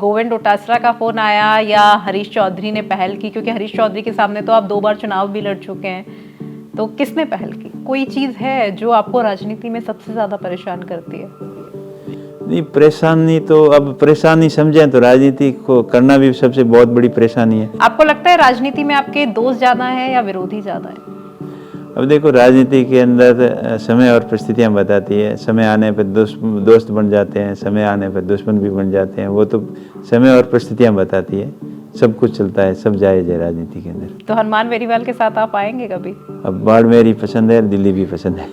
गोविंद डोटासरा का फोन आया या हरीश चौधरी ने पहल की? क्योंकि हरीश चौधरी के सामने तो आप 2 बार चुनाव भी लड़ चुके हैं, तो किसने पहल की? कोई चीज है जो आपको राजनीति में सबसे ज्यादा परेशान करती है? नहीं, परेशानी तो अब परेशानी समझें तो राजनीति को करना भी सबसे बहुत बड़ी परेशानी है। आपको लगता है राजनीति में आपके दोस्त ज्यादा हैं या विरोधी ज्यादा है? अब देखो, राजनीति के अंदर समय और परिस्थितियां बताती है। समय आने पर दोस्त बन जाते हैं, समय आने पर दुश्मन भी बन जाते हैं। वो तो समय और परिस्थितियां बताती है। सब कुछ चलता है, सब जायज़ है राजनीति के अंदर। तो हनुमान बेनीवाल के साथ आप आएंगे कभी? अब बाड़मेर ही पसंद है, दिल्ली भी पसंद है।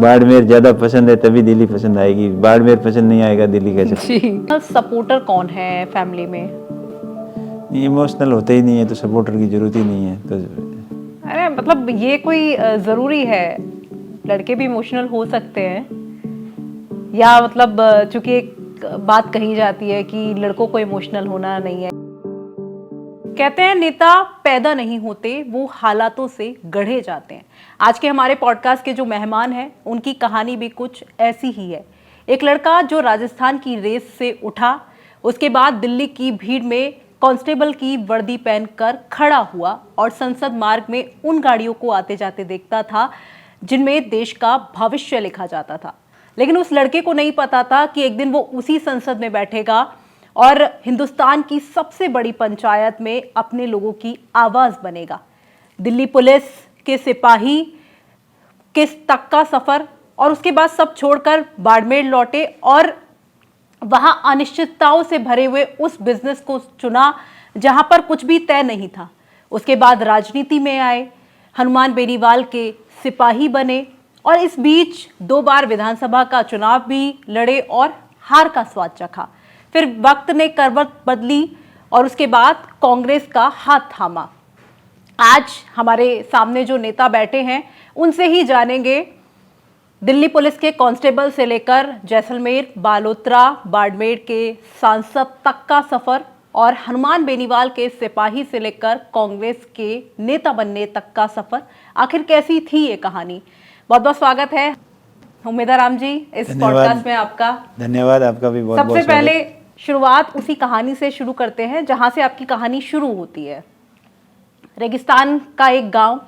बाड़मेर ज़्यादा पसंद है तभी दिल्ली पसंद आएगी। बाड़मेर पसंद नहीं आएगा, दिल्ली कैसे? जी। सपोर्टर कौन है फैमिली में? इमोशनल होते ही नहीं है तो सपोर्टर की जरूरत ही नहीं है। तो अरे मतलब ये कोई जरूरी है? लड़के भी इमोशनल हो सकते हैं या मतलब चूंकि एक बात कही जाती है कि लड़कों को इमोशनल होना नहीं है। कहते हैं नेता पैदा नहीं होते, वो हालातों से गढ़े जाते हैं। आज के हमारे पॉडकास्ट के जो मेहमान हैं उनकी कहानी भी कुछ ऐसी ही है। एक लड़का जो राजस्थान की रेस से उठा, उसके बाद दिल्ली की भीड़ में कांस्टेबल की वर्दी पहनकर खड़ा हुआ और संसद मार्ग में उन गाड़ियों को आते जाते देखता था जिनमें देश का भविष्य लिखा जाता था। लेकिन उस लड़के को नहीं पता था कि एक दिन वो उसी संसद में बैठेगा और हिंदुस्तान की सबसे बड़ी पंचायत में अपने लोगों की आवाज बनेगा। दिल्ली पुलिस के सिपाही के तक का सफर और उसके बाद सब छोड़कर बाड़मेर लौटे और वहां अनिश्चितताओं से भरे हुए उस बिजनेस को चुना जहां पर कुछ भी तय नहीं था। उसके बाद राजनीति में आए, हनुमान बेनीवाल के सिपाही बने और इस बीच 2 बार विधानसभा का चुनाव भी लड़े और हार का स्वाद चखा। फिर वक्त ने करवट बदली और उसके बाद कांग्रेस का हाथ थामा। आज हमारे सामने जो नेता बैठे हैं उनसे ही जानेंगे दिल्ली पुलिस के कांस्टेबल से लेकर जैसलमेर, बालोतरा, बाड़मेर के सांसद तक का सफर और हनुमान बेनीवाल के सिपाही से लेकर कांग्रेस के नेता बनने तक का सफर। आखिर कैसी थी ये कहानी? बहुत बहुत स्वागत है उमेदा राम जी इस पॉडकास्ट में आपका। धन्यवाद, आपका भी बहुत बहुत। सबसे पहले शुरुआत उसी कहानी से शुरू करते हैं जहां से आपकी कहानी शुरू होती है। रेगिस्तान का एक गांव,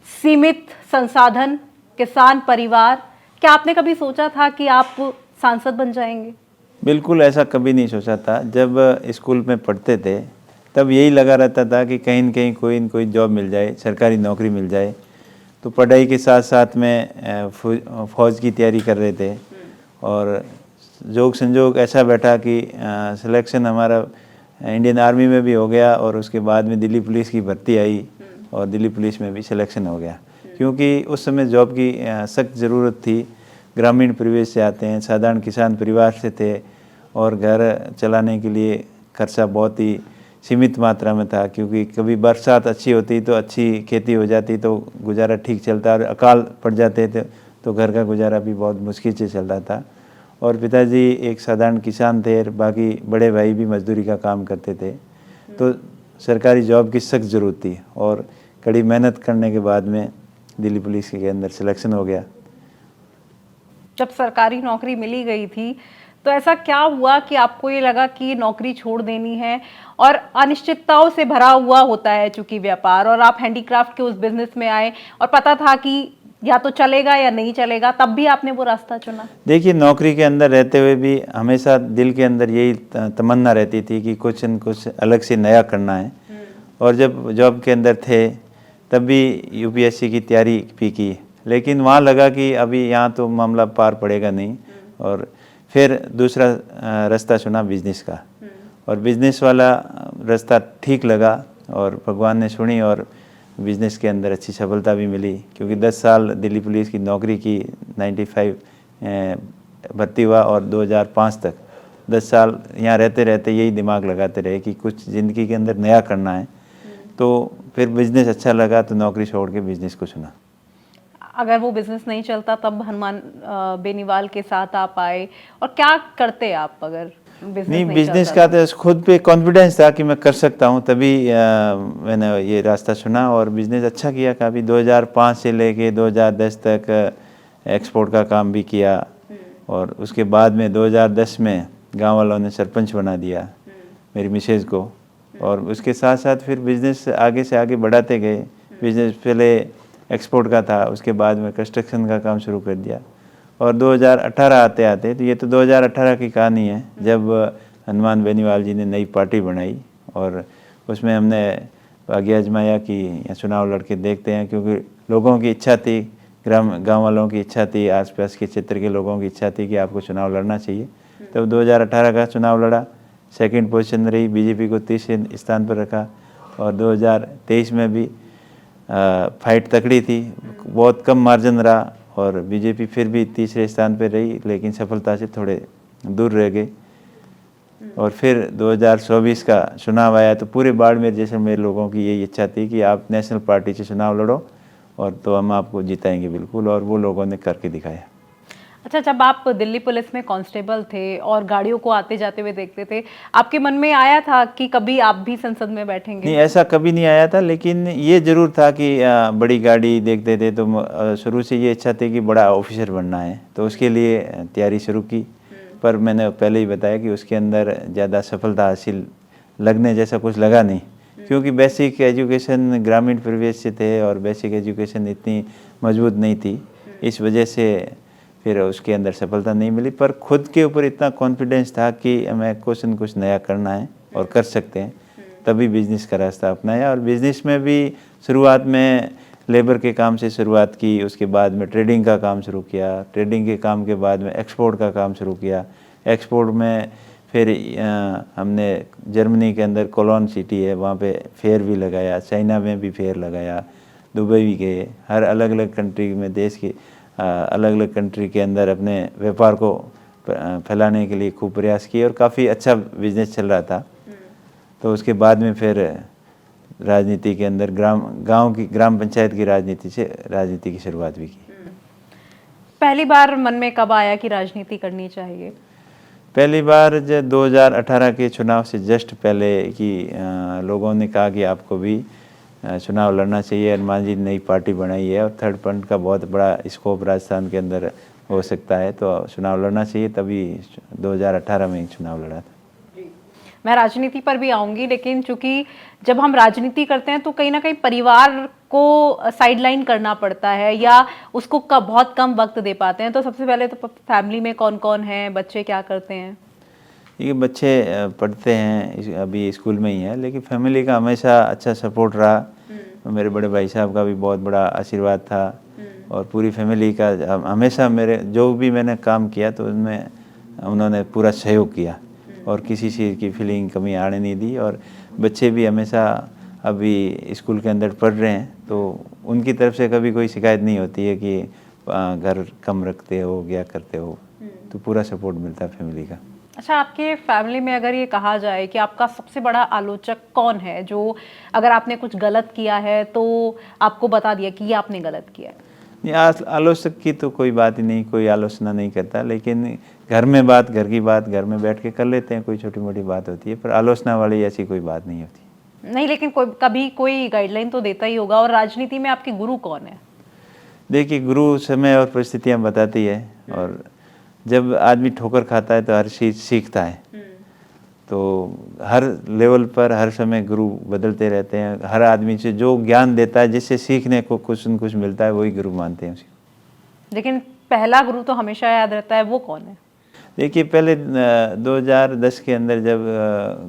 सीमित संसाधन, किसान परिवार। क्या आपने कभी सोचा था कि आप सांसद बन जाएंगे? बिल्कुल ऐसा कभी नहीं सोचा था। जब स्कूल में पढ़ते थे तब यही लगा रहता था कि कहीं न कहीं कोई न कोई जॉब मिल जाए, सरकारी नौकरी मिल जाए। तो पढ़ाई के साथ साथ में फौज की तैयारी कर रहे थे और जोग संजोग ऐसा बैठा कि सिलेक्शन हमारा इंडियन आर्मी में भी हो गया और उसके बाद में दिल्ली पुलिस की भर्ती आई और दिल्ली पुलिस में भी सिलेक्शन हो गया। क्योंकि उस समय जॉब की सख्त ज़रूरत थी। ग्रामीण परिवेश से आते हैं, साधारण किसान परिवार से थे और घर चलाने के लिए खर्चा बहुत ही सीमित मात्रा में था। क्योंकि कभी बरसात अच्छी होती तो अच्छी खेती हो जाती तो गुजारा ठीक चलता और अकाल पड़ जाते थे तो घर का गुजारा भी बहुत मुश्किल से चल रहा था। और पिताजी एक साधारण किसान थे और बाकी बड़े भाई भी मजदूरी का काम करते थे। तो सरकारी जॉब की सख्त ज़रूरत थी और कड़ी मेहनत करने के बाद में दिल्ली पुलिस के अंदर सिलेक्शन हो गया। जब सरकारी नौकरी मिली गई थी तो ऐसा क्या हुआ कि आपको ये लगा कि नौकरी छोड़ देनी है? और अनिश्चितताओं से भरा हुआ होता है चूंकि व्यापार, और आप हैंडीक्राफ्ट के उस बिजनेस में आए और पता था कि या तो चलेगा या नहीं चलेगा, तब भी आपने वो रास्ता चुना। देखिए, नौकरी के अंदर रहते हुए भी हमेशा दिल के अंदर यही तमन्ना रहती थी कि कुछ न कुछ अलग से नया करना है। और जब जॉब के अंदर थे तब भी यूपीएससी की तैयारी भी की, लेकिन वहाँ लगा कि अभी यहाँ तो मामला पार पड़ेगा नहीं। और फिर दूसरा रास्ता चुना बिजनेस का और बिजनेस वाला रास्ता ठीक लगा और भगवान ने सुनी और बिजनेस के अंदर अच्छी सफलता भी मिली। क्योंकि 10 साल दिल्ली पुलिस की नौकरी की, 95 भर्ती हुआ और 2005 तक 10 साल यहाँ रहते रहते यही दिमाग लगाते रहे कि कुछ ज़िंदगी के अंदर नया करना है। तो फिर बिजनेस अच्छा लगा तो नौकरी छोड़ के बिजनेस को चुना। अगर वो बिजनेस नहीं चलता तब हनुमान बेनीवाल के साथ आप आए, और क्या करते आप अगर नहीं बिजनेस का तो खुद पे कॉन्फिडेंस था कि मैं कर सकता हूँ, तभी मैंने ये रास्ता चुना और बिजनेस अच्छा किया। काफ़ी 2005 से लेके 2010 तक एक्सपोर्ट का काम भी किया और उसके बाद में 2010 में गांव वालों ने सरपंच बना दिया मेरी मिसेज को, और उसके साथ साथ फिर बिज़नेस आगे से आगे बढ़ाते गए। बिज़नेस पहले एक्सपोर्ट का था, उसके बाद में कंस्ट्रक्शन का काम शुरू कर दिया, और 2018 आते आते, तो ये तो 2018 की कहानी है, जब हनुमान बेनीवाल जी ने नई पार्टी बनाई और उसमें हमने आगे आजमाया कि यहाँ चुनाव लड़के देखते हैं, क्योंकि लोगों की इच्छा थी, गांव वालों की इच्छा थी, आसपास के क्षेत्र के लोगों की इच्छा थी कि आपको चुनाव लड़ना चाहिए। तब 2018 का चुनाव लड़ा, सेकंड पोजीशन रही, बीजेपी को तीसरे स्थान पर रखा, और 2023 में भी फाइट तकड़ी थी, बहुत कम मार्जिन रहा, और बीजेपी फिर भी तीसरे स्थान पर रही, लेकिन सफलता से थोड़े दूर रह गई। और फिर 2024 का चुनाव आया तो पूरे बाड़मेर जैसलमेर लोगों की यही इच्छा थी कि आप नेशनल पार्टी से चुनाव लड़ो, और तो हम आपको जिताएंगे बिल्कुल, और वो लोगों ने करके दिखाया। अच्छा, जब आप दिल्ली पुलिस में कांस्टेबल थे और गाड़ियों को आते जाते हुए देखते थे, आपके मन में आया था कि कभी आप भी संसद में बैठेंगे? नहीं, ऐसा कभी नहीं आया था, लेकिन ये ज़रूर था कि बड़ी गाड़ी देखते थे तो शुरू से ये इच्छा थी कि बड़ा ऑफिसर बनना है, तो उसके लिए तैयारी शुरू की। पर मैंने पहले ही बताया कि उसके अंदर ज़्यादा सफलता हासिल लगने जैसा कुछ लगा नहीं, क्योंकि बेसिक एजुकेशन ग्रामीण परिवेश से थे और बेसिक एजुकेशन इतनी मजबूत नहीं थी, इस वजह से फिर उसके अंदर सफलता नहीं मिली। पर खुद के ऊपर इतना कॉन्फिडेंस था कि हमें कुछ न कुछ नया करना है और कर सकते हैं, तभी बिज़नेस का रास्ता अपनाया। और बिज़नेस में भी शुरुआत में लेबर के काम से शुरुआत की, उसके बाद में ट्रेडिंग का काम शुरू किया, ट्रेडिंग के काम के बाद में एक्सपोर्ट का काम शुरू किया। एक्सपोर्ट में फिर हमने जर्मनी के अंदर कोलोन सिटी है, वहाँ पे फेयर भी लगाया, चाइना में भी फेयर लगाया, दुबई भी गए, हर अलग अलग कंट्री में, देश की अलग अलग कंट्री के अंदर अपने व्यापार को फैलाने के लिए खूब प्रयास किए, और काफ़ी अच्छा बिजनेस चल रहा था। तो उसके बाद में फिर राजनीति के अंदर गांव की ग्राम पंचायत की राजनीति की शुरुआत भी की। पहली बार मन में कब आया कि राजनीति करनी चाहिए? पहली बार जब 2018 के चुनाव से जस्ट पहले कि लोगों ने कहा कि आपको भी चुनाव लड़ना चाहिए, हनुमान जी ने नई पार्टी बनाई है और थर्ड फ्रंट का बहुत बड़ा स्कोप राजस्थान के अंदर हो सकता है, तो चुनाव लड़ना चाहिए, तभी 2018 में चुनाव लड़ा था। मैं राजनीति पर भी आऊंगी, लेकिन चूंकि जब हम राजनीति करते हैं तो कहीं ना कहीं परिवार को साइडलाइन करना पड़ता है या उसको बहुत कम वक्त दे पाते हैं, तो सबसे पहले तो फैमिली में कौन कौन है, बच्चे क्या करते हैं? ये बच्चे पढ़ते हैं, अभी स्कूल में ही है, लेकिन फैमिली का हमेशा अच्छा सपोर्ट रहा। मेरे बड़े भाई साहब का भी बहुत बड़ा आशीर्वाद था, और पूरी फैमिली का हमेशा मेरे जो भी मैंने काम किया तो उनमें उन्होंने पूरा सहयोग किया, और किसी चीज़ की फीलिंग कमी आने नहीं दी। और बच्चे भी हमेशा अभी स्कूल के अंदर पढ़ रहे हैं, तो उनकी तरफ से कभी कोई शिकायत नहीं होती है कि घर कम रखते हो क्या करते हो, तो पूरा सपोर्ट मिलता है फैमिली का। अच्छा, आपके फैमिली में अगर ये कहा जाए कि आपका सबसे बड़ा आलोचक कौन है, जो अगर आपने कुछ गलत किया है तो आपको बता दिया कि ये आपने गलत किया है? नहीं, आलोचक की तो कोई बात ही नहीं, कोई आलोचना नहीं करता, लेकिन घर में बात, घर की बात घर में बैठ के कर लेते हैं, कोई छोटी मोटी बात होती है, पर आलोचना वाली ऐसी कोई बात नहीं होती। नहीं, लेकिन कभी कोई गाइडलाइन तो देता ही होगा। और राजनीति में आपके गुरु कौन है? देखिए, गुरु समय और परिस्थितियाँ बताती है, और जब आदमी ठोकर खाता है तो हर चीज़ सीखता है, तो हर लेवल पर हर समय गुरु बदलते रहते हैं। हर आदमी से जो ज्ञान देता है, जिससे सीखने को कुछ न कुछ मिलता है, वही गुरु मानते हैं उसको। लेकिन पहला गुरु तो हमेशा याद रहता है, वो कौन है? देखिए, पहले 2010 के अंदर जब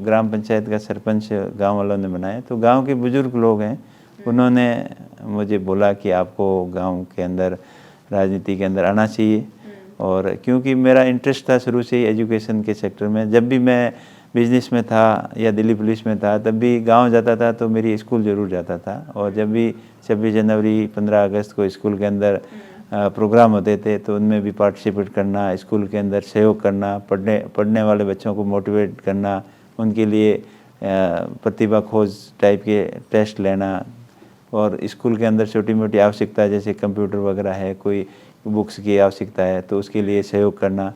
ग्राम पंचायत का सरपंच गांव वालों ने बनाया, तो गांव के बुजुर्ग लोग हैं, उन्होंने मुझे बोला कि आपको गांव के अंदर राजनीति के अंदर आना चाहिए। और क्योंकि मेरा इंटरेस्ट था शुरू से ही एजुकेशन के सेक्टर में, जब भी मैं बिजनेस में था या दिल्ली पुलिस में था, तब भी गांव जाता था तो मेरी स्कूल ज़रूर जाता था। और जब भी 26 जनवरी 15 अगस्त को स्कूल के अंदर प्रोग्राम होते थे तो उनमें भी पार्टिसिपेट करना, स्कूल के अंदर सहयोग करना, पढ़ने वाले बच्चों को मोटिवेट करना, उनके लिए प्रतिभा खोज टाइप के टेस्ट लेना, और स्कूल के अंदर छोटी मोटी आवश्यकता जैसे कंप्यूटर वगैरह है, कोई बुक्स की आवश्यकता है तो उसके लिए सहयोग करना,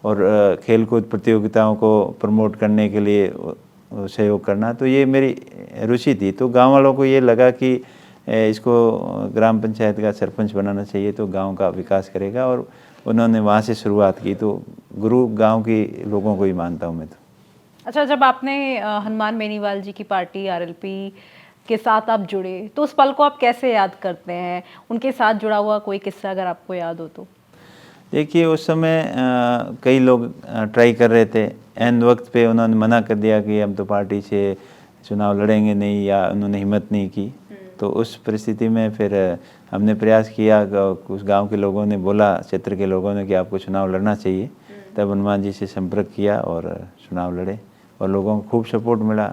और खेलकूद प्रतियोगिताओं को प्रमोट करने के लिए सहयोग करना। तो ये मेरी रुचि थी। तो गांव वालों को ये लगा कि इसको ग्राम पंचायत का सरपंच बनाना चाहिए, तो गांव का विकास करेगा। और उन्होंने वहाँ से शुरुआत की। तो गुरु गांव के लोगों को ही मानता हूँ मैं तो। अच्छा, जब आपने हनुमान बेनीवाल जी की पार्टी आरएलपी के साथ आप जुड़े, तो उस पल को आप कैसे याद करते हैं? उनके साथ जुड़ा हुआ कोई किस्सा अगर आपको याद हो तो? देखिए उस समय कई लोग ट्राई कर रहे थे, एंड वक्त पे उन्होंने मना कर दिया कि हम तो पार्टी से चुनाव लड़ेंगे नहीं, या उन्होंने हिम्मत नहीं की। तो उस परिस्थिति में फिर हमने प्रयास किया, उस गांव के लोगों ने बोला, क्षेत्र के लोगों ने कि आपको चुनाव लड़ना चाहिए। तब हनुमान जी से संपर्क किया और चुनाव लड़े और लोगों को खूब सपोर्ट मिला।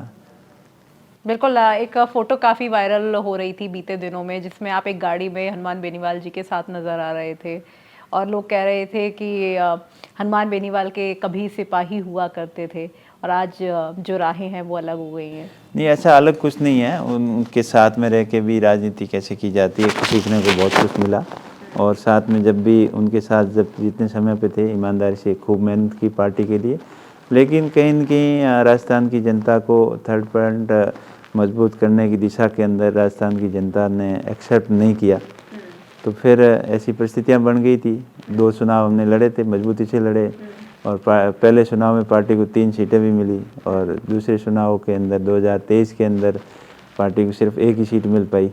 बिल्कुल, एक फ़ोटो काफ़ी वायरल हो रही थी बीते दिनों में, जिसमें आप एक गाड़ी में हनुमान बेनीवाल जी के साथ नज़र आ रहे थे और लोग कह रहे थे कि हनुमान बेनीवाल के कभी सिपाही हुआ करते थे और आज जो राहें हैं वो अलग हो गई हैं। नहीं, ऐसा अलग कुछ नहीं है। उनके साथ में रह के भी राजनीति कैसे की जाती है सीखने को बहुत कुछ मिला। और साथ में जब भी उनके साथ जब जितने समय पे थे, ईमानदारी से खूब मेहनत की पार्टी के लिए। लेकिन कहीं न कहीं राजस्थान की जनता को थर्ड फ्रंट मजबूत करने की दिशा के अंदर राजस्थान की जनता ने एक्सेप्ट नहीं किया। तो फिर ऐसी परिस्थितियां बन गई थी। 2 चुनाव हमने लड़े थे, मजबूती से लड़े, और पहले चुनाव में पार्टी को 3 सीटें भी मिली, और दूसरे चुनाव के अंदर 2023 के अंदर पार्टी को सिर्फ 1 ही सीट मिल पाई।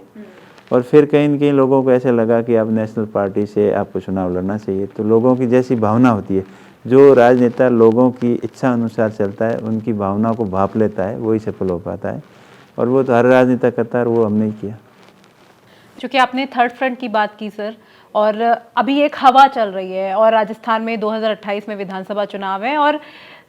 और फिर कहीं न कहीं लोगों को ऐसा लगा कि अब नेशनल पार्टी से आपको चुनाव लड़ना चाहिए। तो लोगों की जैसी भावना होती है, जो राजनेता लोगों की इच्छा अनुसार चलता है, उनकी भावना को भांप लेता है, वही सफल हो पाता है। और वो तो हर राजनेता करता है, और वो हमने ही किया। चूँकि आपने थर्ड फ्रंट की बात की सर, और अभी एक हवा चल रही है और राजस्थान में 2028 में विधानसभा चुनाव है और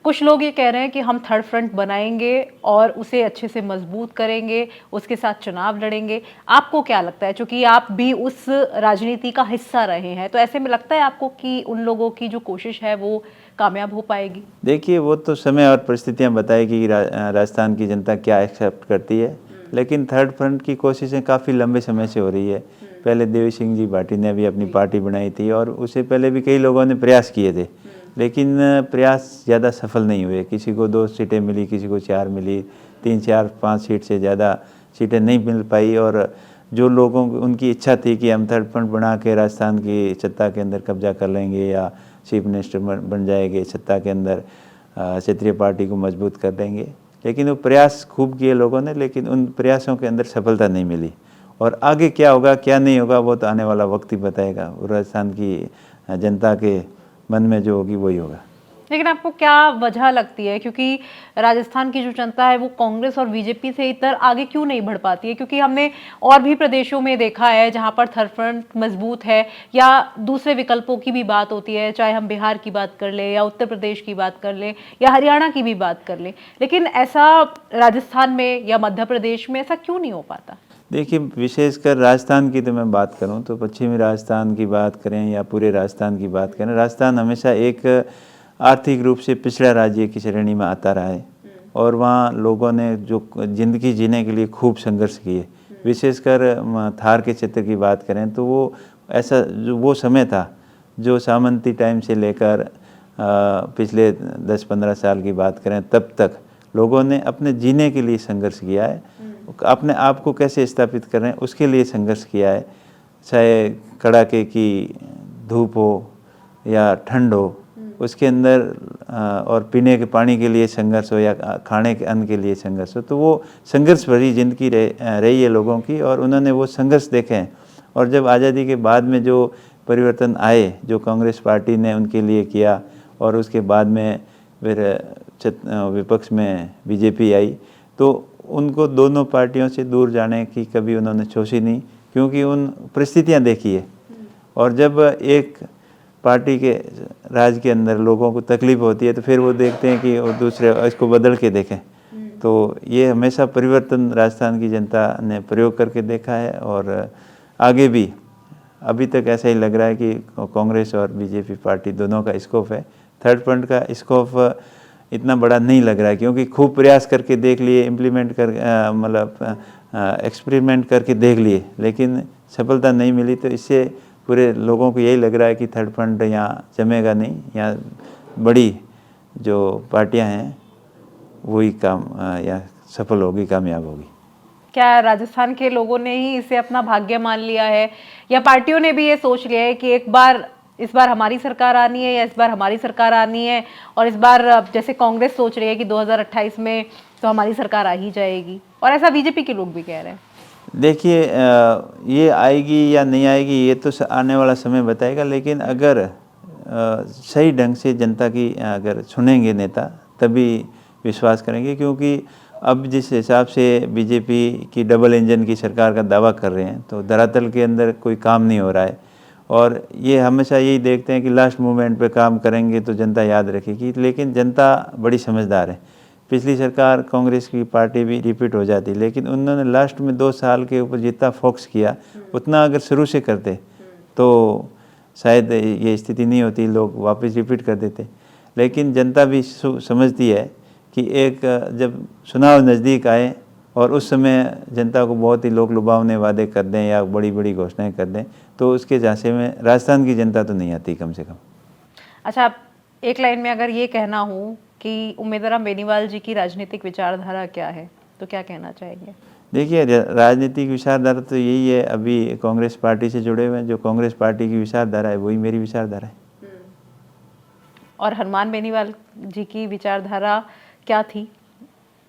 कुछ लोग ये कह रहे हैं कि हम थर्ड फ्रंट बनाएंगे और उसे अच्छे से मजबूत करेंगे, उसके साथ चुनाव लड़ेंगे। आपको क्या लगता है, चूँकि आप भी उस राजनीति का हिस्सा रहे हैं, तो ऐसे में लगता है आपको कि उन लोगों की जो कोशिश है वो कामयाब हो पाएगी? देखिए वो तो समय और परिस्थितियां बताएगी कि राजस्थान की जनता क्या एक्सेप्ट करती है। लेकिन थर्ड फ्रंट की कोशिशें काफ़ी लंबे समय से हो रही है। पहले देवी सिंह जी भाटी ने भी अपनी पार्टी बनाई थी, और उससे पहले भी कई लोगों ने प्रयास किए थे, लेकिन प्रयास ज़्यादा सफल नहीं हुए। किसी को 2 सीटें मिली, किसी को 4 मिली, 3, 4, 5 सीट से ज़्यादा सीटें नहीं मिल पाई। और जो लोगों को उनकी इच्छा थी कि हम थर्ड फ्रंट बना के राजस्थान की सत्ता के अंदर कब्जा कर लेंगे, या चीफ मिनिस्टर बन जाएंगे सत्ता के अंदर, क्षेत्रीय पार्टी को मजबूत कर देंगे, लेकिन वो प्रयास खूब किए लोगों ने, लेकिन उन प्रयासों के अंदर सफलता नहीं मिली। और आगे क्या होगा क्या नहीं होगा वो तो आने वाला वक्त ही बताएगा। राजस्थान की जनता के मन में जो होगी वही होगा। लेकिन आपको क्या वजह लगती है, क्योंकि राजस्थान की जो जनता है वो कांग्रेस और बीजेपी से इतर आगे क्यों नहीं बढ़ पाती है? क्योंकि हमने और भी प्रदेशों में देखा है जहां पर थर्ड फ्रंट मजबूत है, या दूसरे विकल्पों की भी बात होती है, चाहे हम बिहार की बात कर लें या उत्तर प्रदेश की बात कर लें या हरियाणा की भी बात कर लें, लेकिन ऐसा राजस्थान में या मध्य प्रदेश में ऐसा क्यों नहीं हो पाता? देखिए विशेषकर राजस्थान की तो मैं बात करूं तो पश्चिमी राजस्थान की बात करें या पूरे राजस्थान की बात करें, राजस्थान हमेशा एक आर्थिक रूप से पिछड़ा राज्य की श्रेणी में आता रहा है। और वहाँ लोगों ने जो ज़िंदगी जीने के लिए खूब संघर्ष किए। विशेषकर थार के क्षेत्र की बात करें तो वो ऐसा जो वो समय था जो सामंती टाइम से लेकर पिछले 10-15 साल की बात करें तब तक लोगों ने अपने जीने के लिए संघर्ष किया है। अपने आप को कैसे स्थापित कर रहे हैं उसके लिए संघर्ष किया है। चाहे कड़ाके की धूप हो या ठंड हो, उसके अंदर और पीने के पानी के लिए संघर्ष हो या खाने के अन्न के लिए संघर्ष हो, तो वो संघर्ष भरी जिंदगी रही है लोगों की, और उन्होंने वो संघर्ष देखे हैं। और जब आज़ादी के बाद में जो परिवर्तन आए, जो कांग्रेस पार्टी ने उनके लिए किया, और उसके बाद में फिर विपक्ष में बीजेपी आई, तो उनको दोनों पार्टियों से दूर जाने की कभी उन्होंने सोची नहीं, क्योंकि उन परिस्थितियां देखी है। और जब एक पार्टी के राज के अंदर लोगों को तकलीफ होती है तो फिर वो देखते हैं कि वो दूसरे इसको बदल के देखें। तो ये हमेशा परिवर्तन राजस्थान की जनता ने प्रयोग करके देखा है, और आगे भी अभी तक ऐसा ही लग रहा है कि कांग्रेस और बीजेपी पार्टी दोनों का स्कोप है। थर्ड फ्रंट का स्कोप इतना बड़ा नहीं लग रहा है, क्योंकि खूब प्रयास करके देख लिए, इम्प्लीमेंट कर मतलब एक्सपेरिमेंट करके देख लिए, लेकिन सफलता नहीं मिली। तो इससे पूरे लोगों को यही लग रहा है कि थर्ड फ्रंट यहाँ जमेगा नहीं, यहाँ बड़ी जो पार्टियां हैं वही काम या सफल होगी, कामयाब होगी। क्या राजस्थान के लोगों ने ही इसे अपना भाग्य मान लिया है, या पार्टियों ने भी ये सोच लिया है कि एक बार इस बार हमारी सरकार आनी है या इस बार हमारी सरकार आनी है, और इस बार जैसे कांग्रेस सोच रही है कि 2028 में तो हमारी सरकार आ ही जाएगी, और ऐसा बीजेपी के लोग भी कह रहे हैं। देखिए ये आएगी या नहीं आएगी ये तो आने वाला समय बताएगा, लेकिन अगर सही ढंग से जनता की अगर सुनेंगे नेता तभी विश्वास करेंगे, क्योंकि अब जिस हिसाब से बीजेपी की डबल इंजन की सरकार का दावा कर रहे हैं तो धरातल के अंदर कोई काम नहीं हो रहा है, और ये हमेशा यही देखते हैं कि लास्ट मोमेंट पे काम करेंगे तो जनता याद रखेगी, लेकिन जनता बड़ी समझदार है। पिछली सरकार कांग्रेस की पार्टी भी रिपीट हो जाती, लेकिन उन्होंने लास्ट में 2 साल के ऊपर जितना फोकस किया उतना अगर शुरू से करते तो शायद ये स्थिति नहीं होती, लोग वापस रिपीट कर देते। लेकिन जनता भी समझती है कि एक जब चुनाव नज़दीक आए और उस समय जनता को बहुत ही लोक लुभावने वादे कर दें या बड़ी बड़ी घोषणाएं कर दें तो उसके झांसे में राजस्थान की जनता तो नहीं आती कम से कम। अच्छा, एक लाइन में अगर ये कहना हो कि उम्मेदवार बेनीवाल जी की राजनीतिक विचारधारा क्या है तो क्या कहना चाहेंगे? देखिए राजनीतिक विचारधारा तो यही है, अभी कांग्रेस पार्टी से जुड़े हुए हैं, जो कांग्रेस पार्टी की विचारधारा है वही मेरी विचारधारा है। और हनुमान बेनीवाल जी की विचारधारा क्या थी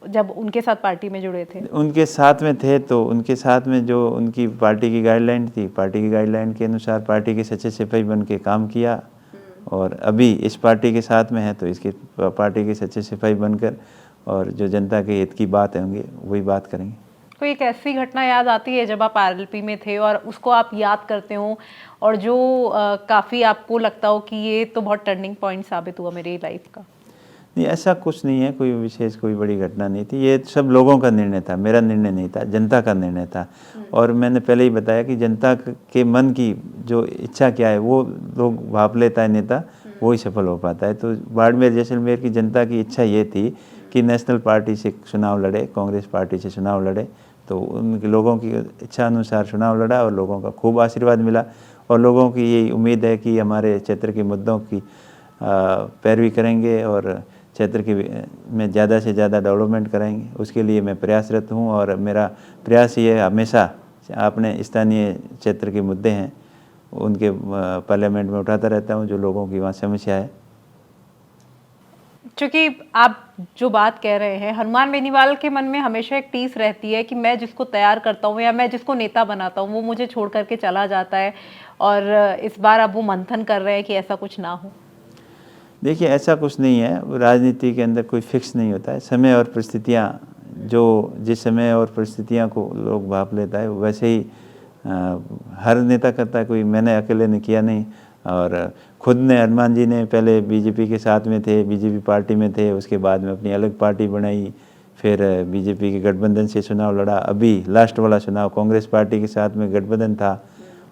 जब उनके साथ पार्टी में जुड़े थे? उनके साथ में थे तो उनके साथ में जो उनकी पार्टी की गाइडलाइन थी, पार्टी की गाइडलाइन के अनुसार पार्टी के सच्चे सिपाही बन के काम किया, और अभी इस पार्टी के साथ में है तो इसकी पार्टी के सच्चे सिपाही बनकर और जो जनता के हित की बात होंगे वही बात करेंगे। कोई एक ऐसी घटना याद आती है जब आप आरएलपी में थे और उसको आप याद करते हो और जो काफ़ी आपको लगता हो कि ये तो बहुत टर्निंग पॉइंट साबित हुआ मेरी लाइफ का? नहीं, ऐसा कुछ नहीं है, कोई विशेष कोई बड़ी घटना नहीं थी, ये सब लोगों का निर्णय था, मेरा निर्णय नहीं था, जनता का निर्णय था। और मैंने पहले ही बताया कि जनता के मन की जो इच्छा क्या है वो लोग भाप लेता है नेता, वही सफल हो पाता है। तो बाड़मेर जैसलमेर की जनता की इच्छा ये थी कि नेशनल पार्टी से चुनाव लड़े, कांग्रेस पार्टी से चुनाव लड़े, तो उनके लोगों की इच्छा अनुसार चुनाव लड़ा और लोगों का खूब आशीर्वाद मिला, और लोगों की यही उम्मीद है कि हमारे क्षेत्र के मुद्दों की पैरवी करेंगे और क्षेत्र की में ज़्यादा से ज़्यादा डेवलपमेंट कराएंगे। उसके लिए मैं प्रयासरत हूँ, और मेरा प्रयास ये हमेशा अपने स्थानीय क्षेत्र के मुद्दे हैं उनके पार्लियामेंट में उठाता रहता हूँ, जो लोगों की वहाँ समस्या है। क्योंकि आप जो बात कह रहे हैं, हनुमान बेनीवाल के मन में हमेशा एक टीस रहती है कि मैं जिसको तैयार करता हूँ या मैं जिसको नेता बनाता हूँ वो मुझे छोड़ करके चला जाता है, और इस बार अब वो मंथन कर रहे हैं कि ऐसा कुछ ना हो। देखिए ऐसा कुछ नहीं है, राजनीति के अंदर कोई फिक्स नहीं होता है, समय और परिस्थितियाँ, जो जिस समय और परिस्थितियाँ को लोग भाप लेता है वैसे ही हर नेता करता है, कोई मैंने अकेले ने किया नहीं। और खुद ने हनुमान जी ने पहले बीजेपी के साथ में थे, बीजेपी पार्टी में थे, उसके बाद में अपनी अलग पार्टी बनाई, फिर बीजेपी के गठबंधन से चुनाव लड़ा, अभी लास्ट वाला चुनाव कांग्रेस पार्टी के साथ में गठबंधन था,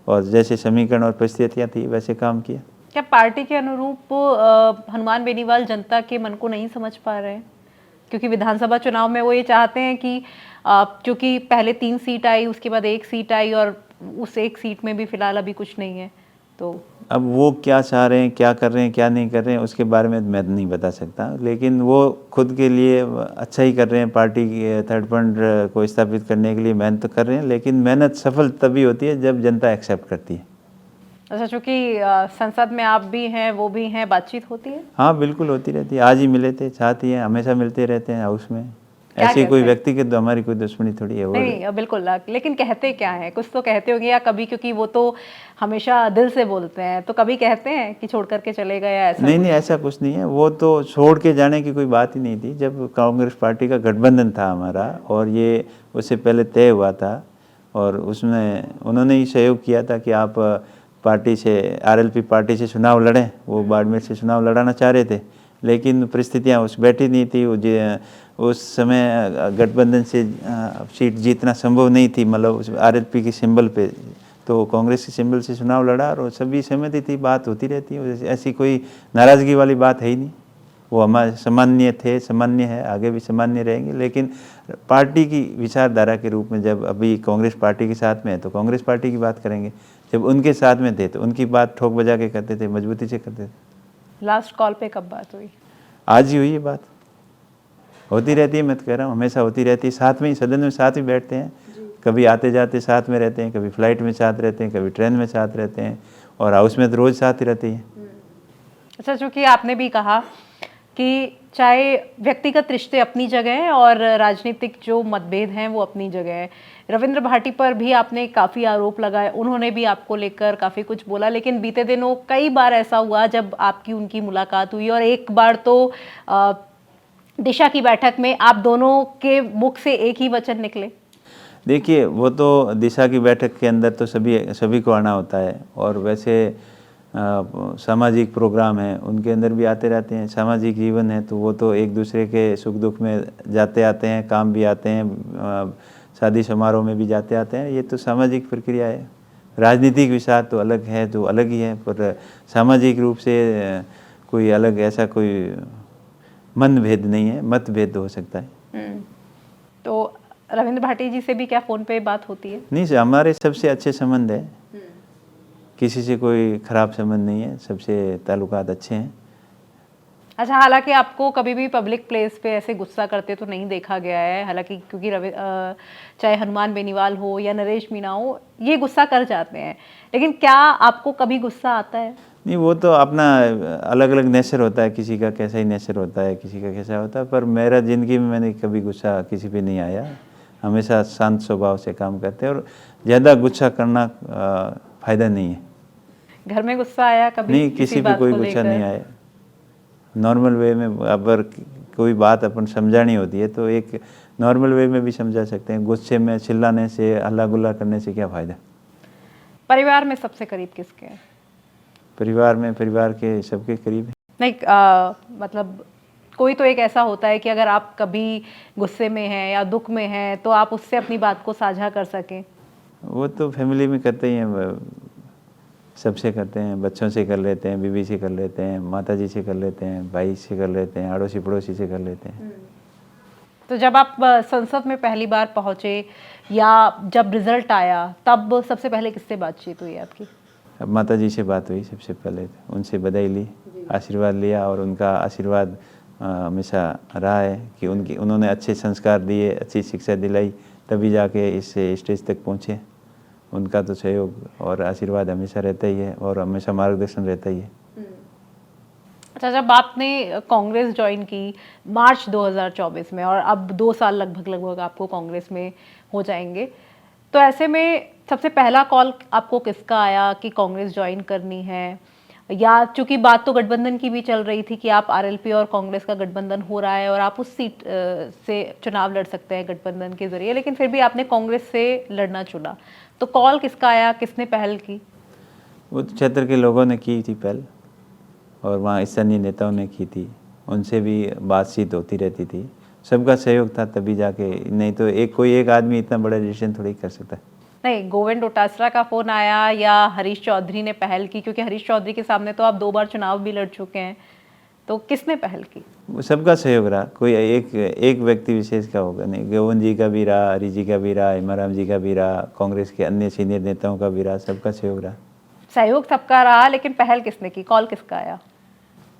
और जैसे समीकरण और परिस्थितियाँ थी वैसे काम किया। क्या पार्टी के अनुरूप हनुमान बेनीवाल जनता के मन को नहीं समझ पा रहे हैं? क्योंकि विधानसभा चुनाव में वो ये चाहते हैं कि क्योंकि पहले 3 सीट आई, उसके बाद 1 सीट आई, और उस 1 सीट में भी फिलहाल अभी कुछ नहीं है, तो अब वो क्या चाह रहे हैं, क्या कर रहे हैं, क्या नहीं कर रहे हैं, उसके बारे में मैं नहीं बता सकता, लेकिन वो खुद के लिए अच्छा ही कर रहे हैं, पार्टी की थर्ड फ्रंट को स्थापित करने के लिए मेहनत कर रहे हैं, लेकिन मेहनत सफल तभी होती है जब जनता एक्सेप्ट करती है। अच्छा, चूँकि संसद में आप भी हैं वो भी हैं, बातचीत होती है? हाँ बिल्कुल होती रहती है, आज ही मिले थे, चाहती हैं हमेशा मिलते रहते हैं हाउस में, ऐसी कोई व्यक्तिगत हमारी कोई दुश्मनी थोड़ी है वो। नहीं बिल्कुल, लेकिन कहते क्या है, कुछ तो कहते होंगे, या कभी, क्योंकि वो तो हमेशा दिल से बोलते हैं, तो कभी कहते हैं कि छोड़ करके चले गए या ऐसा? नहीं, ऐसा कुछ नहीं है, वो तो छोड़ के जाने की कोई बात ही नहीं थी। जब कांग्रेस पार्टी का गठबंधन था हमारा, और ये उससे पहले तय हुआ था, और उसमें उन्होंने ही सहयोग किया था कि आप पार्टी से, आरएलपी पार्टी से चुनाव लड़ें, वो बाड़मेर से चुनाव लड़ाना चाह रहे थे, लेकिन परिस्थितियाँ उस बैठी नहीं थी, उस समय गठबंधन से सीट जीतना संभव नहीं थी, मतलब उस आरएलपी की सिंबल पे, तो कांग्रेस के सिंबल से चुनाव लड़ा, और सभी सहमति थी, बात होती रहती है, ऐसी कोई नाराज़गी वाली बात है ही नहीं। वो हमारे सामान्य थे, सामान्य है, आगे भी सामान्य रहेंगे, लेकिन पार्टी की विचारधारा के रूप में जब अभी कांग्रेस पार्टी के साथ में है तो कांग्रेस पार्टी की बात करेंगे, जब उनके साथ में थे तो उनकी बात ठोक बजा के करते थे, मजबूती से करते थे। लास्ट कॉल पे कब बात हुई? आज ही हुई है बात, होती रहती है, मैं तो कह रहा हूँ हमेशा होती रहती है, साथ में ही सदन में साथ ही बैठते हैं, कभी आते जाते साथ में रहते हैं, कभी फ्लाइट में साथ रहते हैं, कभी ट्रेन में साथ रहते हैं, और हाउस में तो रोज़ साथ ही रहती है। अच्छा, चूंकि आपने भी कहा कि चाहे व्यक्तिगत रिश्ते अपनी जगह हैं और राजनीतिक जो मतभेद हैं वो अपनी जगह है, रविंद्र भाटी पर भी आपने काफ़ी आरोप लगाए, उन्होंने भी आपको लेकर काफ़ी कुछ बोला, लेकिन बीते दिनों कई बार ऐसा हुआ जब आपकी उनकी मुलाकात हुई और एक बार तो दिशा की बैठक में आप दोनों के मुख से एक ही वचन निकले। देखिए, वो तो दिशा की बैठक के अंदर तो सभी को आना होता है, और वैसे सामाजिक प्रोग्राम हैं उनके अंदर भी आते रहते हैं। सामाजिक जीवन है तो वो तो एक दूसरे के सुख दुख में जाते आते हैं, काम भी आते हैं, शादी समारोह में भी जाते आते हैं। ये तो सामाजिक प्रक्रिया है। राजनीतिक विचार तो अलग है, तो अलग ही है, पर सामाजिक रूप से कोई अलग ऐसा कोई मनभेद नहीं है, मतभेद हो सकता है। तो रविंद्र भाटी जी से भी क्या फ़ोन पे बात होती है? नहीं, हमारे सबसे अच्छे संबंध है, किसी से कोई खराब संबंध नहीं है, सबसे ताल्लुकात अच्छे हैं। अच्छा, हालांकि आपको कभी भी पब्लिक प्लेस पे ऐसे गुस्सा करते तो नहीं देखा गया है, हालांकि क्योंकि चाहे हनुमान बेनीवाल हो या नरेश मीणा हो, ये गुस्सा कर जाते हैं, लेकिन क्या आपको कभी गुस्सा आता है? नहीं, वो तो अपना अलग अलग नेचर होता है, किसी का कैसा ही नेचर होता है, किसी का कैसा होता है, पर मेरा ज़िंदगी में मैंने कभी गुस्सा किसी पे नहीं आया। हमेशा शांत स्वभाव से काम करते हैं, और ज़्यादा गुस्सा करना फ़ायदा नहीं है। घर में गुस्सा आया कभी? नहीं, किसी पे कोई गुस्सा नहीं आया। नॉर्मल वे में अगर कोई बात अपन समझानी होती है तो एक नॉर्मल वे में भी समझा सकते हैं। गुस्से में चिल्लाने से, हल्ला गुल्ला करने से क्या फ़ायदा। परिवार में सबसे करीब किसके हैं? परिवार में परिवार के सबके करीब है। नहीं, मतलब कोई तो एक ऐसा होता है कि अगर आप कभी गुस्से में हैं या दुख में हैं तो आप उससे अपनी बात को साझा कर सकें। वो तो फैमिली में करते ही हैं, सबसे करते हैं, बच्चों से कर लेते हैं, बीवी से कर लेते हैं, माताजी से कर लेते हैं, भाई से कर लेते हैं, अड़ोसी पड़ोसी से कर लेते हैं। तो जब आप संसद में पहली बार पहुंचे या जब रिजल्ट आया, तब सबसे पहले किससे बातचीत हुई आपकी? अब माताजी से बात हुई सबसे पहले, उनसे बधाई ली, आशीर्वाद लिया, और उनका आशीर्वाद हमेशा रहा है कि उन्होंने अच्छे संस्कार दिए, अच्छी शिक्षा दिलाई, तभी जाके इस स्टेज तक पहुँचे। उनका तो सहयोग और आशीर्वाद हमेशा रहता ही है, और हमेशा मार्गदर्शन रहता ही है। अच्छा, जब आपने कांग्रेस ज्वाइन की मार्च 2024 में और अब 2 साल लगभग आपको कांग्रेस में हो जाएंगे, तो ऐसे में सबसे पहला कॉल आपको किसका आया कि कांग्रेस ज्वाइन करनी है? या चूंकि बात तो गठबंधन की भी चल रही थी कि आप आरएलपी और कांग्रेस का गठबंधन हो रहा है और आप उस सीट से चुनाव लड़ सकते हैं गठबंधन के जरिए, लेकिन फिर भी आपने कांग्रेस से लड़ना चुना, तो कॉल किसका आया, किसने पहल की? वो तो क्षेत्र के लोगों ने की थी पहल, और वहाँ स्थानीय नेताओं ने की थी, उनसे भी बातचीत होती रहती थी, सबका सहयोग था, तभी जाके, नहीं तो कोई एक आदमी इतना बड़ा डिसीजन थोड़ी कर सकता है। नहीं, गोविंद डोटासरा का फोन आया या हरीश चौधरी ने पहल की? क्योंकि हरीश चौधरी के सामने तो आप 2 बार चुनाव भी लड़ चुके हैं, तो किसने पहल की? वो सबका सहयोग रहा, कोई एक व्यक्ति विशेष का होगा नहीं। गोविंद जी का भी रहा, हरीश जी का भी रहा, हिमाराम जी का भी रहा, कांग्रेस के अन्य सीनियर नेताओं का भी रहा, सबका सहयोग रहा। सहयोग सबका रहा, लेकिन पहल किसने की? कॉल किसका आया?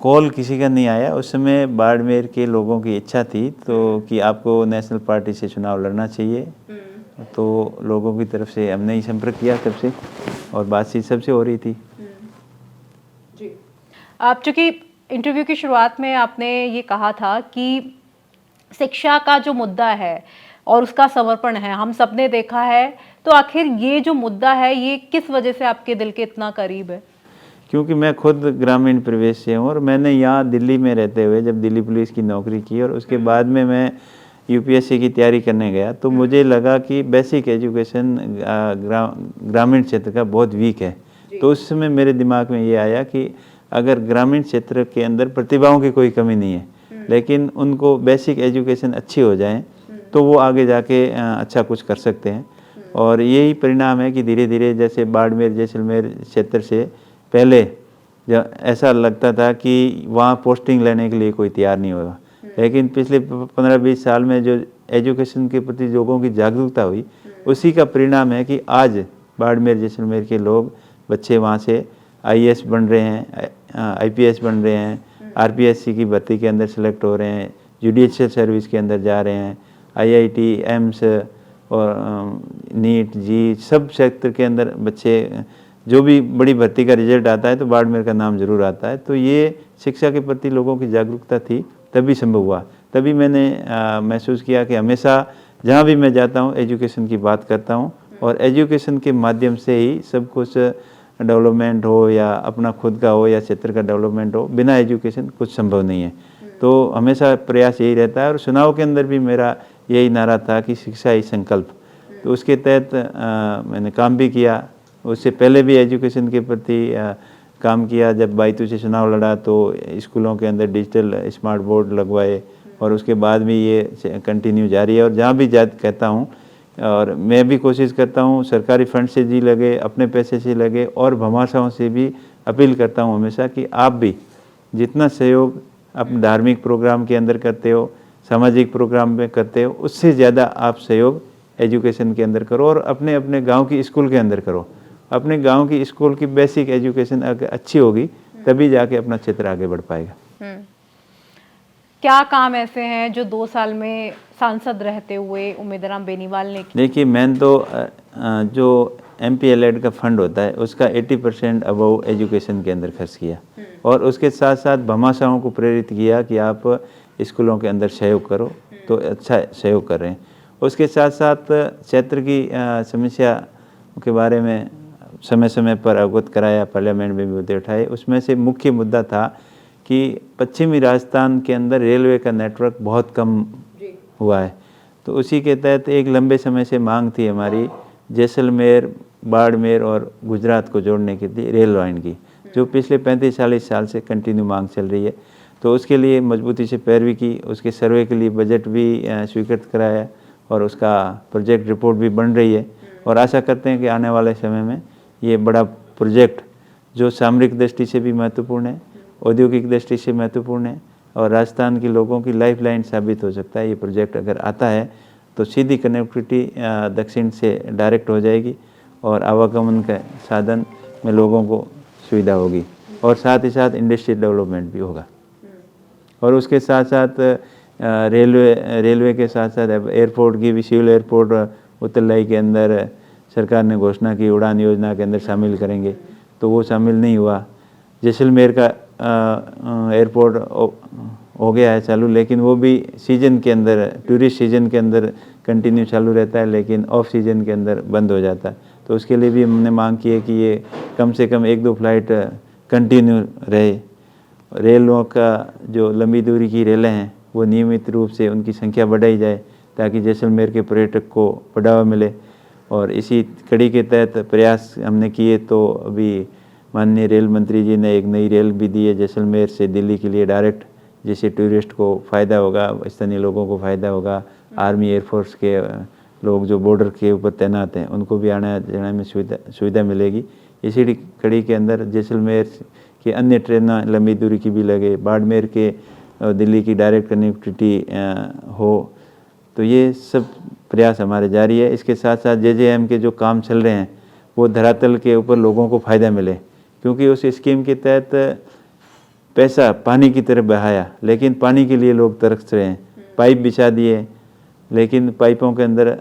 कॉल किसी का नहीं आया। उस समय बाड़मेर के लोगों की इच्छा थी तो कि आपको नेशनल पार्टी से चुनाव लड़ना चाहिए, तो लोगों की तरफ से हमने ही संपर्क किया तब से, और बातचीत सबसे हो रही थी। जी, आप चूंकि इंटरव्यू की शुरुआत में आपने ये कहा था कि शिक्षा का जो मुद्दा है और उसका समर्पण है, हम सबने देखा है, तो आखिर ये जो मुद्दा है ये किस वजह से आपके दिल के इतना करीब है? क्योंकि मैं खुद ग्रामीण परिवेश से हूँ, और मैंने यहाँ दिल्ली में रहते हुए जब दिल्ली पुलिस की नौकरी की और उसके बाद में मैं यूपीएससी की तैयारी करने गया, तो मुझे लगा कि बेसिक एजुकेशन ग्रामीण क्षेत्र का बहुत वीक है। तो उस समय मेरे दिमाग में ये आया कि अगर ग्रामीण क्षेत्र के अंदर प्रतिभाओं की कोई कमी नहीं है, लेकिन उनको बेसिक एजुकेशन अच्छी हो जाए तो वो आगे जाके अच्छा कुछ कर सकते हैं। और यही परिणाम है कि धीरे धीरे, जैसे बाड़मेर जैसलमेर क्षेत्र से पहले जब ऐसा लगता था कि वहाँ पोस्टिंग लेने के लिए कोई तैयार नहीं होगा, लेकिन पिछले 15-20 साल में जो एजुकेशन के प्रति लोगों की जागरूकता हुई, उसी का परिणाम है कि आज बाड़मेर जैसलमेर के लोग, बच्चे वहाँ से आईएएस बन रहे हैं, आईपीएस बन रहे हैं, आरपीएससी की भर्ती के अंदर सेलेक्ट हो रहे हैं, जुडिशियल सर्विस के अंदर जा रहे हैं, आईआईटी, एम्स और नीट, जी सब क्षेत्र के अंदर बच्चे जो भी बड़ी भर्ती का रिजल्ट आता है तो बाड़मेर का नाम जरूर आता है। तो ये शिक्षा के प्रति लोगों की जागरूकता थी, तभी संभव हुआ। तभी मैंने महसूस किया कि हमेशा जहाँ भी मैं जाता हूँ एजुकेशन की बात करता हूँ, और एजुकेशन के माध्यम से ही सब कुछ डेवलपमेंट हो या अपना खुद का हो या क्षेत्र का डेवलपमेंट हो, बिना एजुकेशन कुछ संभव नहीं है। तो हमेशा प्रयास यही रहता है, और चुनाव के अंदर भी मेरा यही नारा था कि शिक्षा ही संकल्प। तो उसके तहत मैंने काम भी किया। उससे पहले भी एजुकेशन के प्रति काम किया। जब बाईतू से चुनाव लड़ा तो स्कूलों के अंदर डिजिटल स्मार्ट बोर्ड लगवाए, और उसके बाद भी ये कंटिन्यू जारी है। और जहाँ भी जा कहता हूँ, और मैं भी कोशिश करता हूँ सरकारी फंड से जी लगे, अपने पैसे से लगे, और भमाशाओं से भी अपील करता हूँ हमेशा कि आप भी जितना सहयोग अपने धार्मिक प्रोग्राम के अंदर करते हो, सामाजिक प्रोग्राम में करते हो, उससे ज़्यादा आप सहयोग एजुकेशन के अंदर करो, और अपने अपने गांव की स्कूल के अंदर करो। अपने गांव की स्कूल की बेसिक एजुकेशन अगर अच्छी होगी तभी जाके अपना क्षेत्र आगे बढ़ पाएगा। क्या काम ऐसे हैं जो 2 साल में सांसद रहते हुए उमेदराम बेनीवाल ने किया? देखिए, मैंने तो जो MPLED का फंड होता है उसका 80% अबव एजुकेशन के अंदर खर्च किया, और उसके साथ साथ भमाशाओं को प्रेरित किया कि आप स्कूलों के अंदर सहयोग करो, तो अच्छा सहयोग कर रहे हैं। उसके साथ साथ क्षेत्र की समस्या के बारे में समय समय पर अवगत कराया, पार्लियामेंट में भी मुद्दे उठाए। उसमें से मुख्य मुद्दा था कि पश्चिमी राजस्थान के अंदर रेलवे का नेटवर्क बहुत कम हुआ है। तो उसी के तहत एक लंबे समय से मांग थी हमारी जैसलमेर, बाड़मेर और गुजरात को जोड़ने के लिए रेल लाइन की, जो पिछले 35-40 साल से कंटिन्यू मांग चल रही है। तो उसके लिए मजबूती से पैरवी की, उसके सर्वे के लिए बजट भी स्वीकृत कराया, और उसका प्रोजेक्ट रिपोर्ट भी बन रही है। और आशा करते हैं कि आने वाले समय में ये बड़ा प्रोजेक्ट, जो सामरिक दृष्टि से भी महत्वपूर्ण है, औद्योगिक दृष्टि से महत्वपूर्ण है, और राजस्थान के लोगों की लाइफलाइन साबित हो सकता है। ये प्रोजेक्ट अगर आता है तो सीधी कनेक्टिविटी दक्षिण से डायरेक्ट हो जाएगी, और आवागमन के साधन में लोगों को सुविधा होगी, और साथ ही साथ इंडस्ट्रियल डेवलपमेंट भी होगा। और उसके साथ साथ रेलवे के साथ साथ एयरपोर्ट की भी, सिविल एयरपोर्ट उत्तरलाई के अंदर सरकार ने घोषणा की उड़ान योजना के अंदर शामिल करेंगे, तो वो शामिल नहीं हुआ। जैसलमेर का एयरपोर्ट हो गया है चालू, लेकिन वो भी सीजन के अंदर, टूरिस्ट सीजन के अंदर कंटिन्यू चालू रहता है, लेकिन ऑफ सीजन के अंदर बंद हो जाता है। तो उसके लिए भी हमने मांग की है कि ये कम से कम 1-2 फ्लाइट कंटिन्यू रहे। रेलों का जो लंबी दूरी की रेलें हैं वो नियमित रूप से उनकी संख्या बढ़ाई जाए, ताकि जैसलमेर के पर्यटक को बढ़ावा मिले। और इसी कड़ी के तहत प्रयास हमने किए, तो अभी माननीय रेल मंत्री जी ने एक नई रेल भी दी है जैसलमेर से दिल्ली के लिए डायरेक्ट, जिससे टूरिस्ट को फ़ायदा होगा, स्थानीय लोगों को फ़ायदा होगा। आर्मी एयरफोर्स के लोग जो बॉर्डर के ऊपर तैनात हैं उनको भी आने जाने में सुविधा मिलेगी। इसी कड़ी के अंदर जैसलमेर के अन्य ट्रेन लंबी दूरी की भी लगे, बाड़मेर के दिल्ली की डायरेक्ट कनेक्टिविटी हो। तो ये सब प्रयास हमारे जारी है। इसके साथ साथ JJM के जो काम चल रहे हैं वो धरातल के ऊपर लोगों को फ़ायदा मिले, क्योंकि उस स्कीम के तहत पैसा पानी की तरफ बहाया, लेकिन पानी के लिए लोग तरस रहे हैं। पाइप बिछा दिए, लेकिन पाइपों के अंदर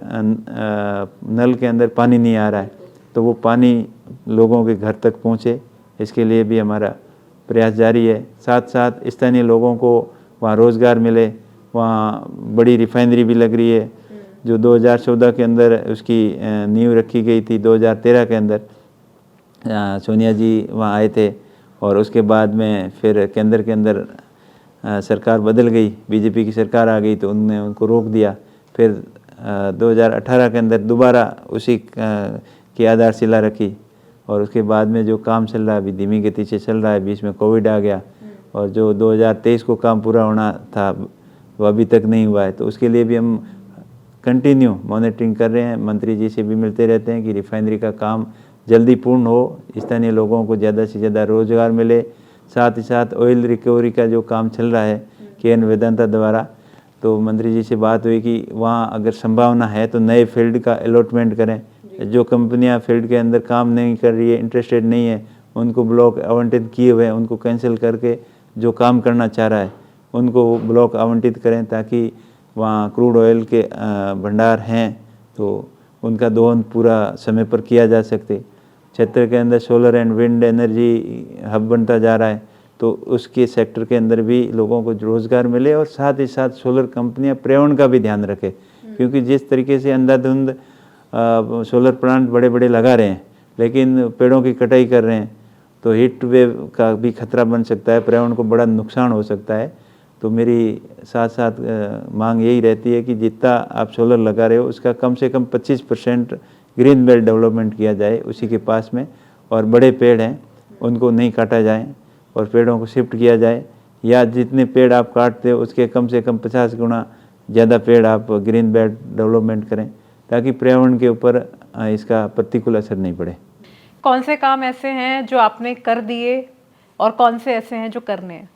नल के अंदर पानी नहीं आ रहा है, तो वो पानी लोगों के घर तक पहुँचे, इसके लिए भी हमारा प्रयास जारी है। साथ साथ स्थानीय लोगों को वहाँ रोज़गार मिले। वहाँ बड़ी रिफाइनरी भी लग रही है, जो 2014 के अंदर उसकी नींव रखी गई थी। 2013 के अंदर सोनिया जी वहाँ आए थे, और उसके बाद में फिर केंद्र के अंदर सरकार बदल गई, बीजेपी की सरकार आ गई, तो उनने उनको रोक दिया। फिर 2018 के अंदर दोबारा उसी की आधारशिला रखी, और उसके बाद में जो काम चल रहा है अभी धीमी गति से चल रहा है। बीच में कोविड आ गया, और जो 2023 को काम पूरा होना था वो अभी तक नहीं हुआ है। तो उसके लिए भी हम कंटिन्यू मॉनिटरिंग कर रहे हैं, मंत्री जी से भी मिलते रहते हैं कि रिफाइनरी का काम जल्दी पूर्ण हो, स्थानीय लोगों को ज़्यादा से ज़्यादा रोज़गार मिले। साथ ही साथ ऑयल रिकवरी का जो काम चल रहा है KN वेदांता द्वारा, तो मंत्री जी से बात हुई कि वहाँ अगर संभावना है तो नए फील्ड का अलॉटमेंट करें। जो कंपनियां फील्ड के अंदर काम नहीं कर रही है, इंटरेस्टेड नहीं है, उनको ब्लॉक आवंटित किए हुए हैं, उनको कैंसिल करके जो काम करना चाह रहा है उनको ब्लॉक आवंटित करें, ताकि वहाँ क्रूड ऑयल के भंडार हैं तो उनका दोहन पूरा समय पर किया जा सकते। क्षेत्र के अंदर solar and wind energy hub बनता जा रहा है, तो उसके सेक्टर के अंदर भी लोगों को रोज़गार मिले और साथ ही साथ सोलर कंपनियां पर्यावरण का भी ध्यान रखें, क्योंकि जिस तरीके से अंधाधुंध सोलर प्लांट बड़े बड़े लगा रहे हैं लेकिन पेड़ों की कटाई कर रहे हैं, तो हीट वेव का भी खतरा बन सकता है, पर्यावरण को बड़ा नुकसान हो सकता है। तो मेरी साथ साथ मांग यही रहती है कि जितना आप सोलर लगा रहे हो उसका कम से कम 25% ग्रीन बेल्ट डेवलपमेंट किया जाए उसी के पास में, और बड़े पेड़ हैं उनको नहीं काटा जाए और पेड़ों को शिफ्ट किया जाए, या जितने पेड़ आप काटते हो उसके कम से कम 50 गुना ज़्यादा पेड़ आप ग्रीन बेल्ट डेवलपमेंट करें, ताकि पर्यावरण के ऊपर इसका प्रतिकूल असर नहीं पड़े। कौन से काम ऐसे हैं जो आपने कर दिए और कौन से ऐसे हैं जो करने हैं?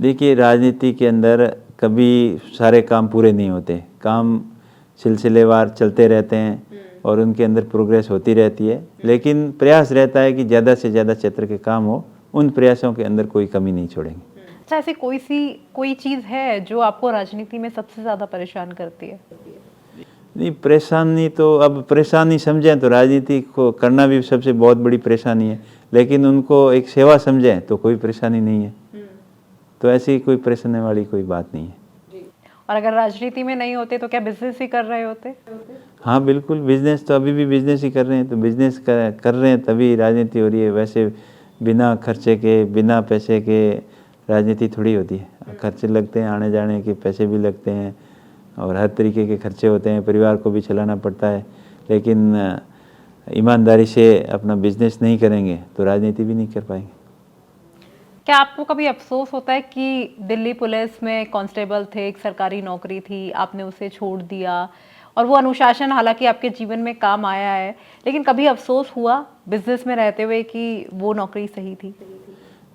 देखिए, राजनीति के अंदर कभी सारे काम पूरे नहीं होते, काम सिलसिलेवार चलते रहते हैं और उनके अंदर प्रोग्रेस होती रहती है, लेकिन प्रयास रहता है कि ज़्यादा से ज़्यादा क्षेत्र के काम हो, उन प्रयासों के अंदर कोई कमी नहीं छोड़ेंगे। अच्छा, ऐसी कोई चीज़ है जो आपको राजनीति में सबसे ज़्यादा परेशान करती है? नहीं, परेशानी तो अब परेशानी समझें तो राजनीति को करना भी सबसे बहुत बड़ी परेशानी है, लेकिन उनको एक सेवा समझें तो कोई परेशानी नहीं है। तो ऐसी कोई परेशानी वाली कोई बात नहीं है। और अगर राजनीति में नहीं होते तो क्या बिजनेस ही कर रहे होते? हाँ बिल्कुल, बिजनेस तो अभी भी बिजनेस ही कर रहे हैं, तो बिजनेस कर रहे हैं तभी राजनीति हो रही है। वैसे बिना खर्चे के, बिना पैसे के राजनीति थोड़ी होती है। खर्चे लगते हैं, आने जाने के पैसे भी लगते हैं और हर तरीके के खर्चे होते हैं, परिवार को भी चलाना पड़ता है। लेकिन ईमानदारी से अपना बिजनेस नहीं करेंगे तो राजनीति भी नहीं कर पाएंगे। क्या आपको कभी अफसोस होता है कि दिल्ली पुलिस में कांस्टेबल थे, एक सरकारी नौकरी थी, आपने उसे छोड़ दिया और वो अनुशासन हालांकि आपके जीवन में काम आया है, लेकिन कभी अफसोस हुआ बिजनेस में रहते हुए कि वो नौकरी सही थी?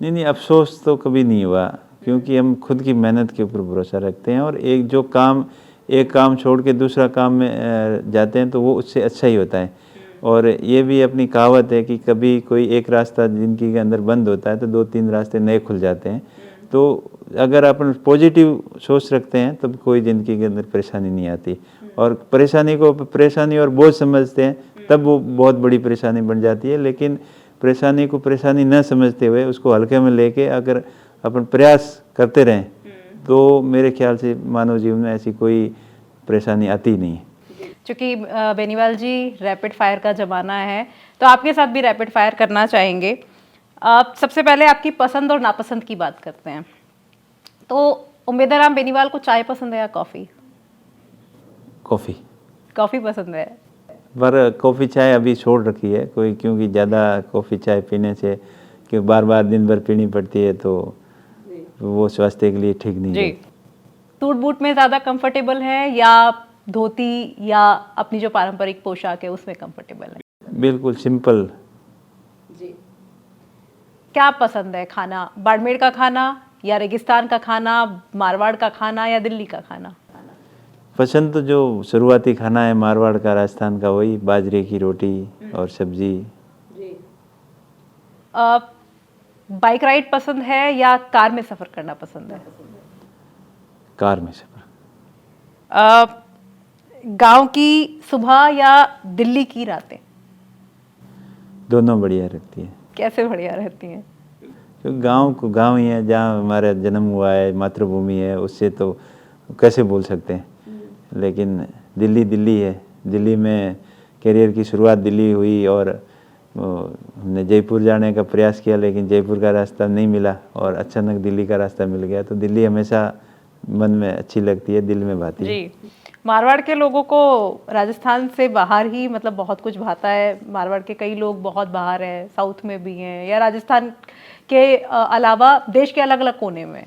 नहीं, अफसोस तो कभी नहीं हुआ, क्योंकि हम खुद की मेहनत के ऊपर भरोसा रखते हैं और एक काम छोड़ के दूसरा काम में जाते हैं तो वो उससे अच्छा ही होता है। और ये भी अपनी कहावत है कि कभी कोई एक रास्ता ज़िंदगी के अंदर बंद होता है तो 2-3 रास्ते नए खुल जाते हैं। तो अगर अपन पॉजिटिव सोच रखते हैं तब कोई ज़िंदगी के अंदर परेशानी नहीं आती, और परेशानी को परेशानी और बोझ समझते हैं तब वो बहुत बड़ी परेशानी बन जाती है। लेकिन परेशानी को परेशानी न समझते हुए उसको हल्के में लेके अगर अपन प्रयास करते रहें तो मेरे ख्याल से मानव जीवन में ऐसी कोई परेशानी आती ही नहीं है। चूँकि बेनीवाल जी रैपिड फायर का ज़माना है तो आपके साथ भी रैपिड फायर करना चाहेंगे। सबसे पहले आपकी पसंद और नापसंद की बात करते हैं। तो उम्मीदवार राम बेनीवाल को चाय पसंद है या कॉफ़ी? कॉफ़ी। कॉफ़ी पसंद है, पर कॉफ़ी चाय अभी छोड़ रखी है कोई, क्योंकि ज़्यादा कॉफ़ी चाय पीने से कि बार बार दिन भर पीनी पड़ती है तो वो स्वास्थ्य के लिए ठीक नहीं है। सूट बूट में ज़्यादा कंफर्टेबल है या धोती या अपनी जो पारंपरिक पोशाक है उसमें कंफर्टेबल है? बिल्कुल सिंपल। क्या पसंद है खाना, बाड़मेर का खाना या रेगिस्तान का खाना, मारवाड़ का खाना या दिल्ली का खाना? पसंद तो जो शुरुआती खाना है मारवाड़ का, राजस्थान का, वही बाजरे की रोटी और सब्जी। बाइक राइड पसंद है या कार में सफ़र करना पसंद है? कार में सफ़र। गांव की सुबह या दिल्ली की रातें? दोनों बढ़िया रहती है। कैसे बढ़िया रहती हैं? क्योंकि गांव को गांव ही है, जहाँ हमारा जन्म हुआ है, मातृभूमि है, उससे तो कैसे बोल सकते हैं। लेकिन दिल्ली दिल्ली है, दिल्ली में करियर की शुरुआत दिल्ली हुई और हमने जयपुर जाने का प्रयास किया लेकिन जयपुर का रास्ता नहीं मिला और अचानक दिल्ली का रास्ता मिल गया। तो दिल्ली हमेशा मन में अच्छी लगती है, दिल में भाती है। जी, मारवाड़ के लोगों को राजस्थान से बाहर ही मतलब बहुत कुछ भाता है। मारवाड़ के कई लोग बहुत बाहर हैं, साउथ में भी हैं या राजस्थान के अलावा देश के अलग अलग कोने में।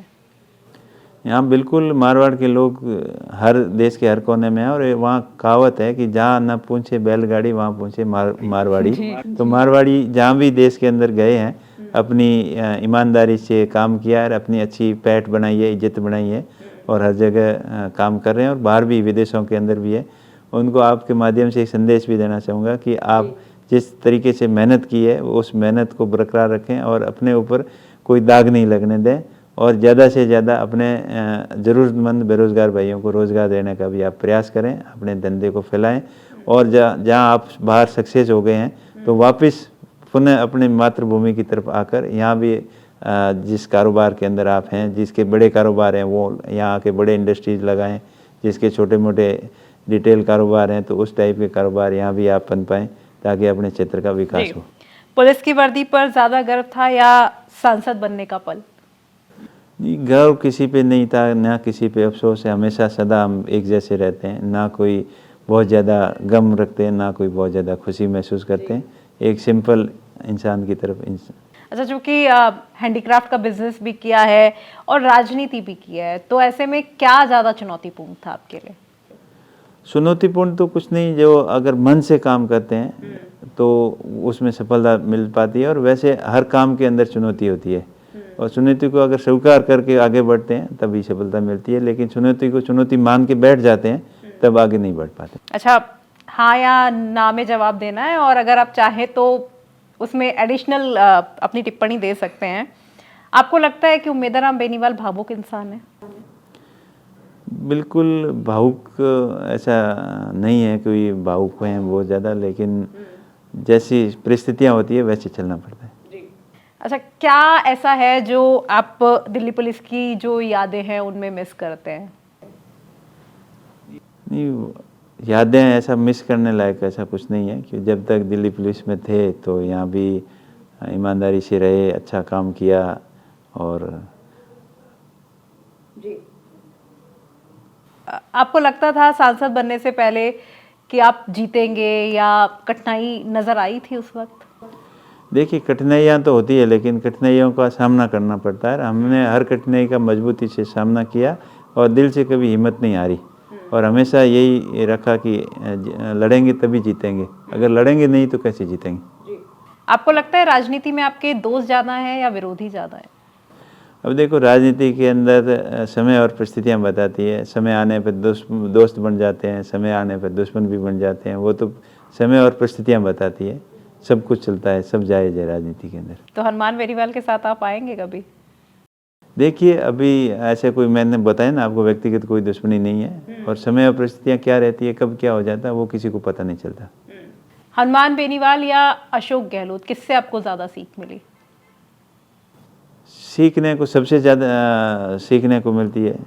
यहाँ बिल्कुल मारवाड़ के लोग हर देश के हर कोने में हैं और वहाँ कहावत है कि जहाँ न पूछे बैलगाड़ी वहाँ पूछे मारवाड़ी। तो मारवाड़ी जहाँ भी देश के अंदर गए हैं अपनी ईमानदारी से काम किया है, अपनी अच्छी पैठ बनाई है, इज्जत बनाई है और हर जगह काम कर रहे हैं और बाहर भी विदेशों के अंदर भी है। उनको आपके माध्यम से एक संदेश भी देना चाहूँगा कि आप जिस तरीके से मेहनत की है उस मेहनत को बरकरार रखें और अपने ऊपर कोई दाग नहीं लगने दें और ज़्यादा से ज़्यादा अपने ज़रूरतमंद बेरोज़गार भाइयों को रोज़गार देने का भी आप प्रयास करें, अपने धंधे को फैलाएं और जहाँ आप बाहर सक्सेस हो गए हैं तो वापस पुनः अपने मातृभूमि की तरफ आकर यहाँ भी जिस कारोबार के अंदर आप हैं, जिसके बड़े कारोबार हैं वो यहाँ आके बड़े इंडस्ट्रीज लगाएं, जिसके छोटे मोटे रिटेल कारोबार हैं तो उस टाइप के कारोबार यहाँ भी आप बन पाएँ ताकि अपने क्षेत्र का विकास हो। पुलिस की वर्दी पर ज़्यादा गर्व था या सांसद बनने का पल? जी, गर्व किसी पे नहीं था, ना किसी पे अफसोस है। हमेशा सदा हम एक जैसे रहते हैं, ना कोई बहुत ज़्यादा गम रखते हैं, ना कोई बहुत ज़्यादा खुशी महसूस करते हैं। एक सिंपल इंसान की तरफ अच्छा, चूँकि हैंडीक्राफ्ट का बिजनेस भी किया है और राजनीति भी किया है, तो ऐसे में क्या ज़्यादा चुनौतीपूर्ण था आपके लिए? चुनौतीपूर्ण तो कुछ नहीं, जो अगर मन से काम करते हैं तो उसमें सफलता मिल पाती है। और वैसे हर काम के अंदर चुनौती होती है और चुनौती को अगर स्वीकार करके आगे बढ़ते हैं तभी सफलता मिलती है, लेकिन चुनौती को चुनौती मान के बैठ जाते हैं तब आगे नहीं बढ़ पाते। अच्छा, हाँ या ना में जवाब देना है और अगर आप चाहें तो उसमें एडिशनल अपनी टिप्पणी दे सकते हैं। आपको लगता है कि उम्मेदराम बेनीवाल भावुक इंसान है? बिल्कुल भावुक ऐसा नहीं है, कोई भावुक हैं बहुत ज़्यादा, लेकिन जैसी परिस्थितियाँ होती है वैसे चलना पड़ता है। अच्छा, क्या ऐसा है जो आप दिल्ली पुलिस की जो यादें हैं उनमें मिस करते हैं? नहीं, यादें ऐसा मिस करने लायक ऐसा कुछ नहीं है कि जब तक दिल्ली पुलिस में थे तो यहाँ भी ईमानदारी से रहे, अच्छा काम किया। और आपको लगता था सांसद बनने से पहले कि आप जीतेंगे या कठिनाई नजर आई थी उस वक्त? देखिए, कठिनाइयाँ तो होती है लेकिन कठिनाइयों का सामना करना पड़ता है। हमने हर कठिनाई का मजबूती से सामना किया और दिल से कभी हिम्मत नहीं हारी और हमेशा यही रखा कि लड़ेंगे तभी जीतेंगे, अगर लड़ेंगे नहीं तो कैसे जीतेंगे। आपको लगता है राजनीति में आपके दोस्त ज़्यादा हैं या विरोधी ज़्यादा है? अब देखो, राजनीति के अंदर समय और परिस्थितियाँ बताती है। समय आने पर दोस्त बन जाते हैं, समय आने पर दुश्मन भी बन जाते हैं। वो तो समय और परिस्थितियाँ बताती है, सब कुछ चलता है, सब जायज़ है राजनीति के अंदर। तो हनुमान बेनीवाल के साथ आप आएंगे कभी? देखिए, अभी ऐसे कोई, मैंने बताया ना आपको, व्यक्तिगत कोई दुश्मनी नहीं है और समय और परिस्थितियाँ क्या रहती है, कब क्या हो जाता है, वो किसी को पता नहीं चलता। हनुमान बेनीवाल या अशोक गहलोत, किससे आपको ज़्यादा सीख मिली? सीखने को सबसे ज़्यादा सीखने को मिलती है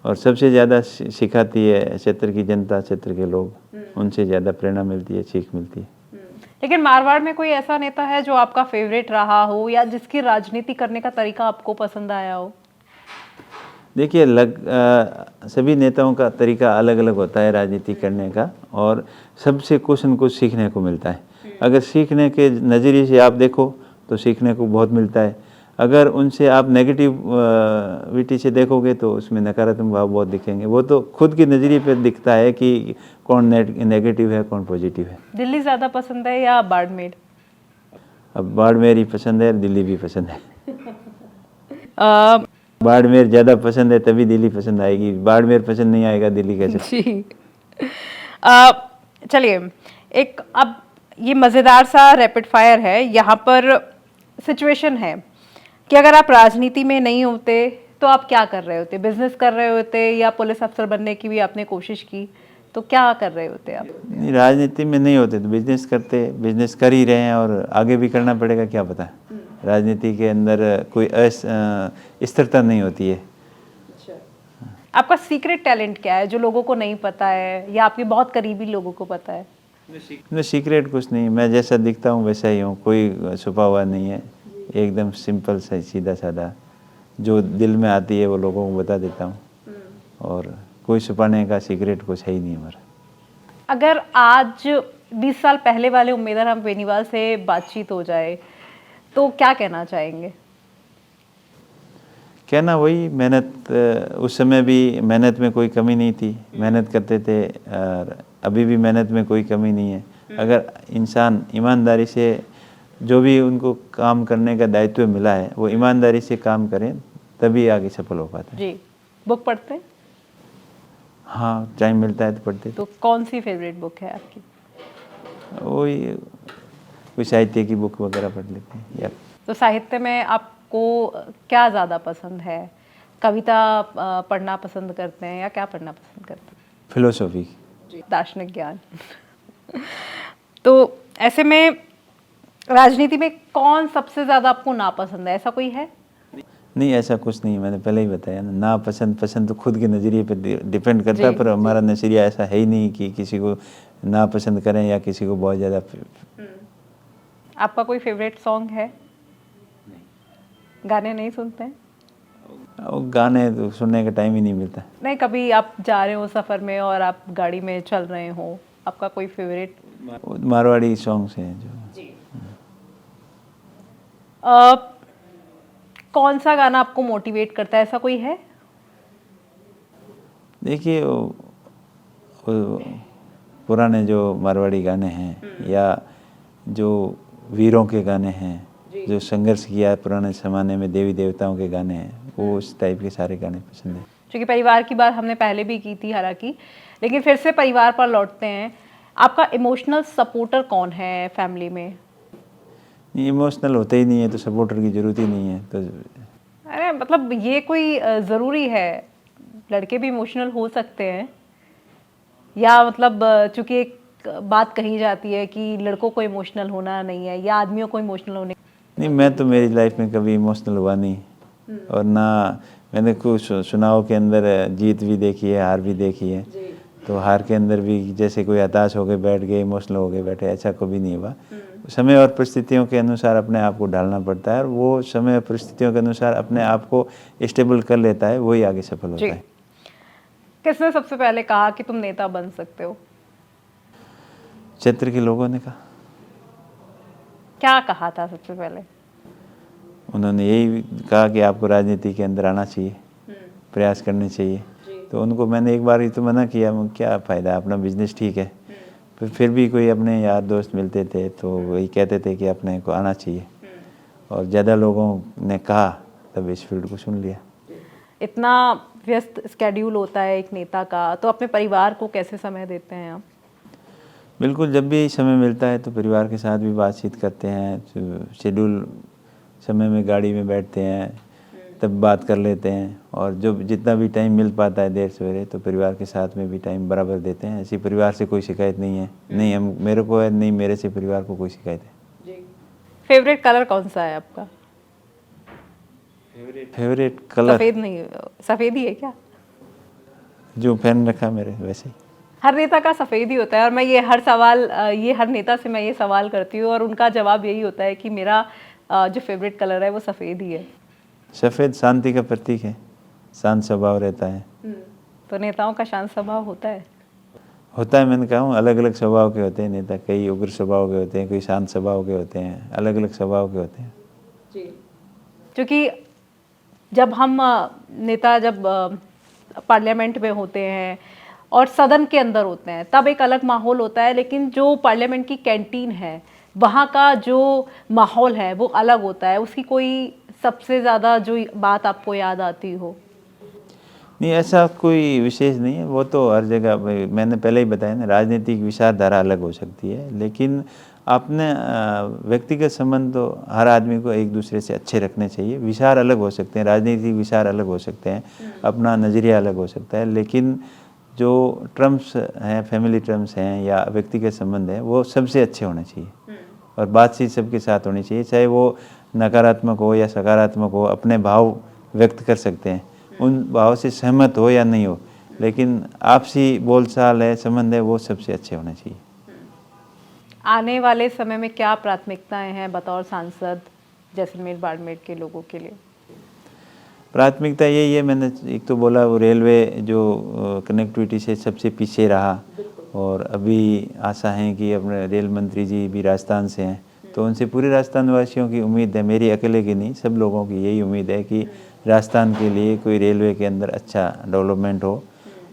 और सबसे ज़्यादा सिखाती है क्षेत्र की जनता, क्षेत्र के लोग, उनसे ज़्यादा प्रेरणा मिलती है, सीख मिलती है। लेकिन मारवाड़ में कोई ऐसा नेता है जो आपका फेवरेट रहा हो या जिसकी राजनीति करने का तरीका आपको पसंद आया हो? देखिए, सभी नेताओं का तरीका अलग अलग होता है राजनीति करने का और सबसे कुछ न कुछ सीखने को मिलता है। अगर सीखने के नज़रिए से आप देखो तो सीखने को बहुत मिलता है, अगर उनसे आप नेगेटिविटी से देखोगे तो उसमें नकारात्मक भाव बहुत दिखेंगे। वो तो खुद के नज़रिए पे दिखता है कि कौन नेगेटिव है, कौन पॉजिटिव है। दिल्ली ज़्यादा पसंद है या बाड़मेर? अब बाड़मेर ही पसंद है, दिल्ली भी पसंद है। बाड़मेर ज़्यादा पसंद है तभी दिल्ली पसंद आएगी, बाड़मेर पसंद नहीं आएगा दिल्ली कैसे? जी। चलिए, एक अब ये मज़ेदार सा रैपिड फायर है। यहाँ पर सिचुएशन है कि अगर आप राजनीति में नहीं होते तो आप क्या कर रहे होते? बिजनेस कर रहे होते या पुलिस अफसर बनने की भी आपने कोशिश की, तो क्या कर रहे होते आप? नहीं, राजनीति में नहीं होते तो बिजनेस करते, बिजनेस कर ही रहे हैं और आगे भी करना पड़ेगा, क्या पता। राजनीति के अंदर कोई स्थिरता नहीं होती है। आपका सीक्रेट टैलेंट क्या है जो लोगों को नहीं पता है या आपके बहुत करीबी लोगों को पता है? मैं सीक्रेट कुछ नहीं, मैं जैसा दिखता हूँ वैसा ही हूँ, कोई छुपा हुआ नहीं है, एकदम सिंपल सा, सीधा साधा, जो दिल में आती है वो लोगों को बता देता हूँ और कोई छुपाने का सीक्रेट कुछ है ही नहीं हमारा। अगर आज 20 साल पहले वाले उम्मेदवार बेनीवाल से बातचीत हो जाए तो क्या कहना चाहेंगे? कहना वही, मेहनत, उस समय भी मेहनत में कोई कमी नहीं थी, मेहनत करते थे और अभी भी मेहनत में कोई कमी नहीं है। अगर इंसान ईमानदारी से जो भी उनको काम करने का दायित्व मिला है वो ईमानदारी से काम करें तभी आगे सफल हो पाता है। जी। बुक पढ़ते हैं? हाँ, टाइम मिलता है तो पढ़ते। तो कौन सी फेवरेट बुक है आपकी? वही कोई साहित्य की बुक वगैरह पढ़ लेते हैं यार। तो साहित्य में आपको क्या ज़्यादा पसंद है? कविता पढ़ना पसंद करते हैं या क्या पढ़ना पसंद करते हैं? फिलोसॉफी, दार्शनिक ज्ञान। तो ऐसे में राजनीति में कौन सबसे ज़्यादा आपको नापसंद है, ऐसा कोई है? नहीं, ऐसा कुछ नहीं, मैंने पहले ही बताया ना पसंद पसंद तो खुद के नज़रिए पे डिपेंड करता है, पर हमारा नज़रिया ऐसा है ही नहीं कि किसी को ना पसंद करें या किसी को बहुत ज़्यादा। आपका कोई फेवरेट सॉन्ग है? गाने नहीं सुनते हैं? गाने तो सुनने का टाइम ही नहीं मिलता। नहीं, कभी आप जा रहे हो सफ़र में और आप गाड़ी में चल रहे हो, आपका कोई फेवरेट? मारवाड़ी सॉन्ग्स हैं जो। कौन सा गाना आपको मोटिवेट करता है, ऐसा कोई है? देखिए वो पुराने जो मारवाड़ी गाने हैं या जो वीरों के गाने हैं, जो संघर्ष किया है पुराने ज़माने में, देवी देवताओं के गाने हैं, वो उस टाइप के सारे गाने पसंद हैं। क्योंकि परिवार की बात हमने पहले भी की थी हालांकि, लेकिन फिर से परिवार पर लौटते हैं। आपका इमोशनल सपोर्टर कौन है फैमिली में? इमोशनल होते ही नहीं है तो सपोर्टर की ज़रूरत ही नहीं है। तो अरे मतलब ये कोई ज़रूरी है? लड़के भी इमोशनल हो सकते हैं, या मतलब चूंकि एक बात कही जाती है कि लड़कों को इमोशनल होना नहीं है या आदमियों को इमोशनल होने। नहीं, मैं तो मेरी लाइफ में कभी इमोशनल हुआ नहीं, और ना मैंने कुछ चुनाव के अंदर जीत भी देखी है, हार भी देखी है। तो हार के अंदर भी जैसे कोई हताश हो गए बैठ गए, इमोशनल हो गए बैठे, ऐसा कभी नहीं हुआ। समय और परिस्थितियों के अनुसार अपने आप को ढालना पड़ता है, और वो समय और परिस्थितियों के अनुसार अपने आप को स्टेबल कर लेता है, वही आगे सफल होता है। किसने सबसे पहले कहा कि तुम नेता बन सकते हो? क्षेत्र के लोगों ने कहा। क्या कहा था सबसे पहले? उन्होंने यही कहा कि आपको राजनीति के अंदर आना चाहिए, प्रयास करने चाहिए। तो उनको मैंने एक बार ही तो मना किया, क्या फ़ायदा, अपना बिजनेस ठीक है। फिर भी कोई अपने यार दोस्त मिलते थे तो वही कहते थे कि अपने को आना चाहिए, और ज़्यादा लोगों ने कहा तब इस फील्ड को सुन लिया। इतना व्यस्त स्केड्यूल होता है एक नेता का, तो अपने परिवार को कैसे समय देते हैं आप? बिल्कुल, जब भी समय मिलता है तो परिवार के साथ भी बातचीत करते हैं, शेड्यूल समय में गाड़ी में बैठते हैं तब बात कर लेते हैं, और जो जितना भी टाइम मिल पाता है देर सवेरे तो परिवार के साथ में भी टाइम बराबर देते हैं। ऐसी परिवार से कोई शिकायत नहीं है, नहीं हम मेरे को है, नहीं मेरे से परिवार को कोई शिकायत है। फेवरेट कलर कौन सा है आपका? फेवरेट कलर सफ़ेद नहीं, सफ़ेद ही है क्या? जो पहन रखा मेरे वैसे ही। हर नेता का सफ़ेद ही होता है, और मैं ये हर नेता से मैं ये सवाल करती हूँ और उनका जवाब यही होता है कि मेरा जो फेवरेट कलर है वो सफ़ेद ही है। सफ़ेद शांति का प्रतीक है, शांत स्वभाव रहता है। तो नेताओं का शांत स्वभाव होता है? होता है, मैंने कहा हूँ अलग अलग स्वभाव के होते हैं नेता, कई उग्र स्वभाव के होते हैं, कोई शांत स्वभाव के होते हैं, अलग अलग स्वभाव के होते हैं। क्योंकि जब हम नेता जब पार्लियामेंट में होते हैं और सदन के अंदर होते हैं तब एक अलग माहौल होता है, लेकिन जो पार्लियामेंट की कैंटीन है वहाँ का जो माहौल है वो अलग होता है। उसकी कोई सबसे ज़्यादा जो बात आपको याद आती हो? नहीं, ऐसा कोई विशेष नहीं है, वो तो हर जगह मैंने पहले ही बताया ना, राजनीतिक विचारधारा अलग हो सकती है, लेकिन अपने व्यक्तिगत संबंध तो हर आदमी को एक दूसरे से अच्छे रखने चाहिए। विचार अलग हो सकते हैं, राजनीतिक विचार अलग हो सकते हैं, अपना नज़रिया अलग हो सकता है, लेकिन जो टर्म्स हैं, फैमिली टर्म्स हैं या व्यक्तिगत संबंध हैं, वो सबसे अच्छे होने चाहिए, और बातचीत सबके साथ होनी चाहिए, चाहे वो नकारात्मक हो या सकारात्मक हो। अपने भाव व्यक्त कर सकते हैं, उन भाव से सहमत हो या नहीं हो, लेकिन आपसी बोलचाल है, संबंध है, वो सबसे अच्छे होने चाहिए। आने वाले समय में क्या प्राथमिकताएं हैं बतौर सांसद जैसलमेर बाड़मेर के लोगों के लिए? प्राथमिकता यही है, मैंने एक तो बोला वो रेलवे जो कनेक्टिविटी से सबसे पीछे रहा, और अभी आशा है कि अपने रेल मंत्री जी भी राजस्थान से हैं, तो उनसे पूरे राजस्थान वासियों की उम्मीद है, मेरी अकेले की नहीं, सब लोगों की यही उम्मीद है कि राजस्थान के लिए कोई रेलवे के अंदर अच्छा डेवलपमेंट हो,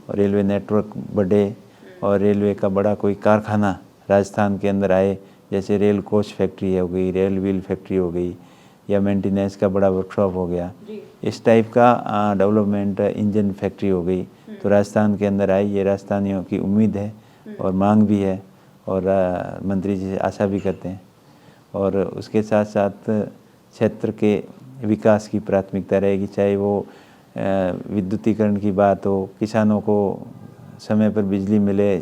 और रेलवे नेटवर्क बढ़े, और रेलवे का बड़ा कोई कारखाना राजस्थान के अंदर आए, जैसे रेल कोच फैक्ट्री हो गई, रेल व्हील फैक्ट्री हो गई, या मेंटेनेंस का बड़ा वर्कशॉप हो गया, इस टाइप का डेवलपमेंट, इंजन फैक्ट्री हो गई, तो राजस्थान के अंदर आई, ये राजस्थानियों की उम्मीद है और मांग भी है, और मंत्री जी से आशा भी करते हैं। और उसके साथ साथ क्षेत्र के विकास की प्राथमिकता रहेगी, चाहे वो विद्युतीकरण की बात हो, किसानों को समय पर बिजली मिले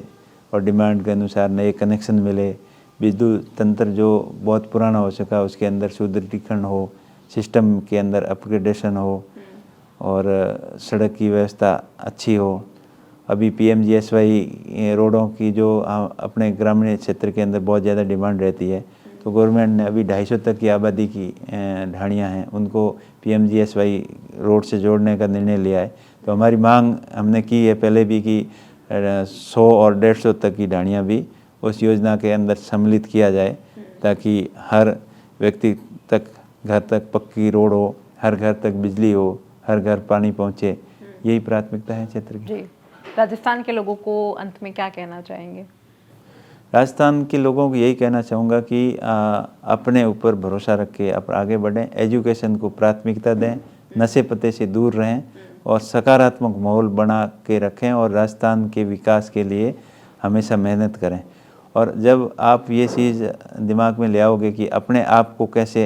और डिमांड के अनुसार नए कनेक्शन मिले, विद्युत तंत्र जो बहुत पुराना हो चुका है उसके अंदर सुदृढ़ीकरण हो, सिस्टम के अंदर अपग्रेडेशन हो और सड़क की व्यवस्था अच्छी हो। अभी PMGSY रोडों की जो अपने ग्रामीण क्षेत्र के अंदर बहुत ज़्यादा डिमांड रहती है, तो गवर्नमेंट ने अभी 250 तक की आबादी की ढाणियाँ हैं उनको PMGSY रोड से जोड़ने का निर्णय लिया है। तो हमारी मांग हमने की है पहले भी कि 100 और 150 तक की ढाणियाँ भी उस योजना के अंदर सम्मिलित किया जाए, ताकि हर व्यक्ति तक घर तक पक्की रोड हो, हर घर तक बिजली हो, हर घर पानी पहुँचे। यही प्राथमिकता है क्षेत्र की। जी, राजस्थान के लोगों को अंत में क्या कहना चाहेंगे? राजस्थान के लोगों को यही कहना चाहूँगा कि अपने ऊपर भरोसा रख के आगे बढ़ें, एजुकेशन को प्राथमिकता दें, नशे पते से दूर रहें और सकारात्मक माहौल बना के रखें और राजस्थान के विकास के लिए हमेशा मेहनत करें। और जब आप ये चीज़ दिमाग में ले आओगे कि अपने आप को कैसे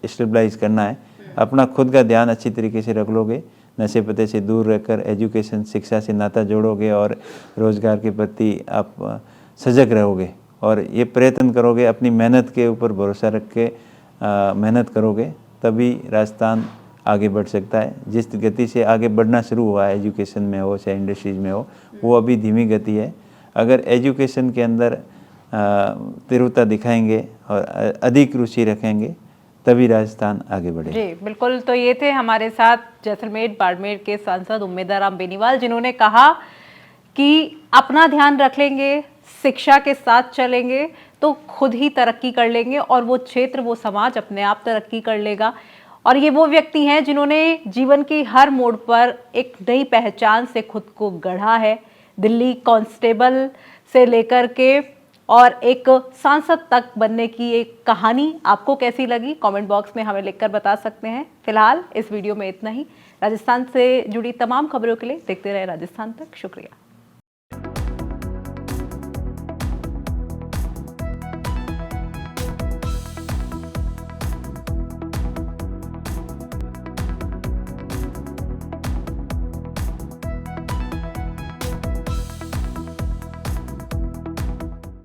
स्टेबलाइज करना है, अपना खुद का ध्यान अच्छी तरीके से रख लोगे, नशे पते से दूर रहकर एजुकेशन शिक्षा से नाता जोड़ोगे और रोज़गार के प्रति आप सजग रहोगे और ये प्रयत्न करोगे, अपनी मेहनत के ऊपर भरोसा रख के मेहनत करोगे, तभी राजस्थान आगे बढ़ सकता है। जिस गति से आगे बढ़ना शुरू हुआ है एजुकेशन में हो चाहे इंडस्ट्रीज में हो, वो अभी धीमी गति है। अगर एजुकेशन के अंदर तीव्रता दिखाएंगे और अधिक रुचि रखेंगे तभी राजस्थान आगे बढ़ेगा। जी बिल्कुल। तो ये थे हमारे साथ जैसलमेर बाड़मेर के सांसद उम्मेदाराम बेनीवाल, जिन्होंने कहा कि अपना ध्यान रख लेंगे, शिक्षा के साथ चलेंगे तो खुद ही तरक्की कर लेंगे और वो क्षेत्र वो समाज अपने आप तरक्की कर लेगा। और ये वो व्यक्ति हैं जिन्होंने जीवन की हर मोड़ पर एक नई पहचान से खुद को गढ़ा है। दिल्ली कांस्टेबल से लेकर के और एक सांसद तक बनने की एक कहानी आपको कैसी लगी, कमेंट बॉक्स में हमें लिखकर बता सकते हैं। फिलहाल इस वीडियो में इतना ही। राजस्थान से जुड़ी तमाम खबरों के लिए देखते रहे राजस्थान तक। शुक्रिया।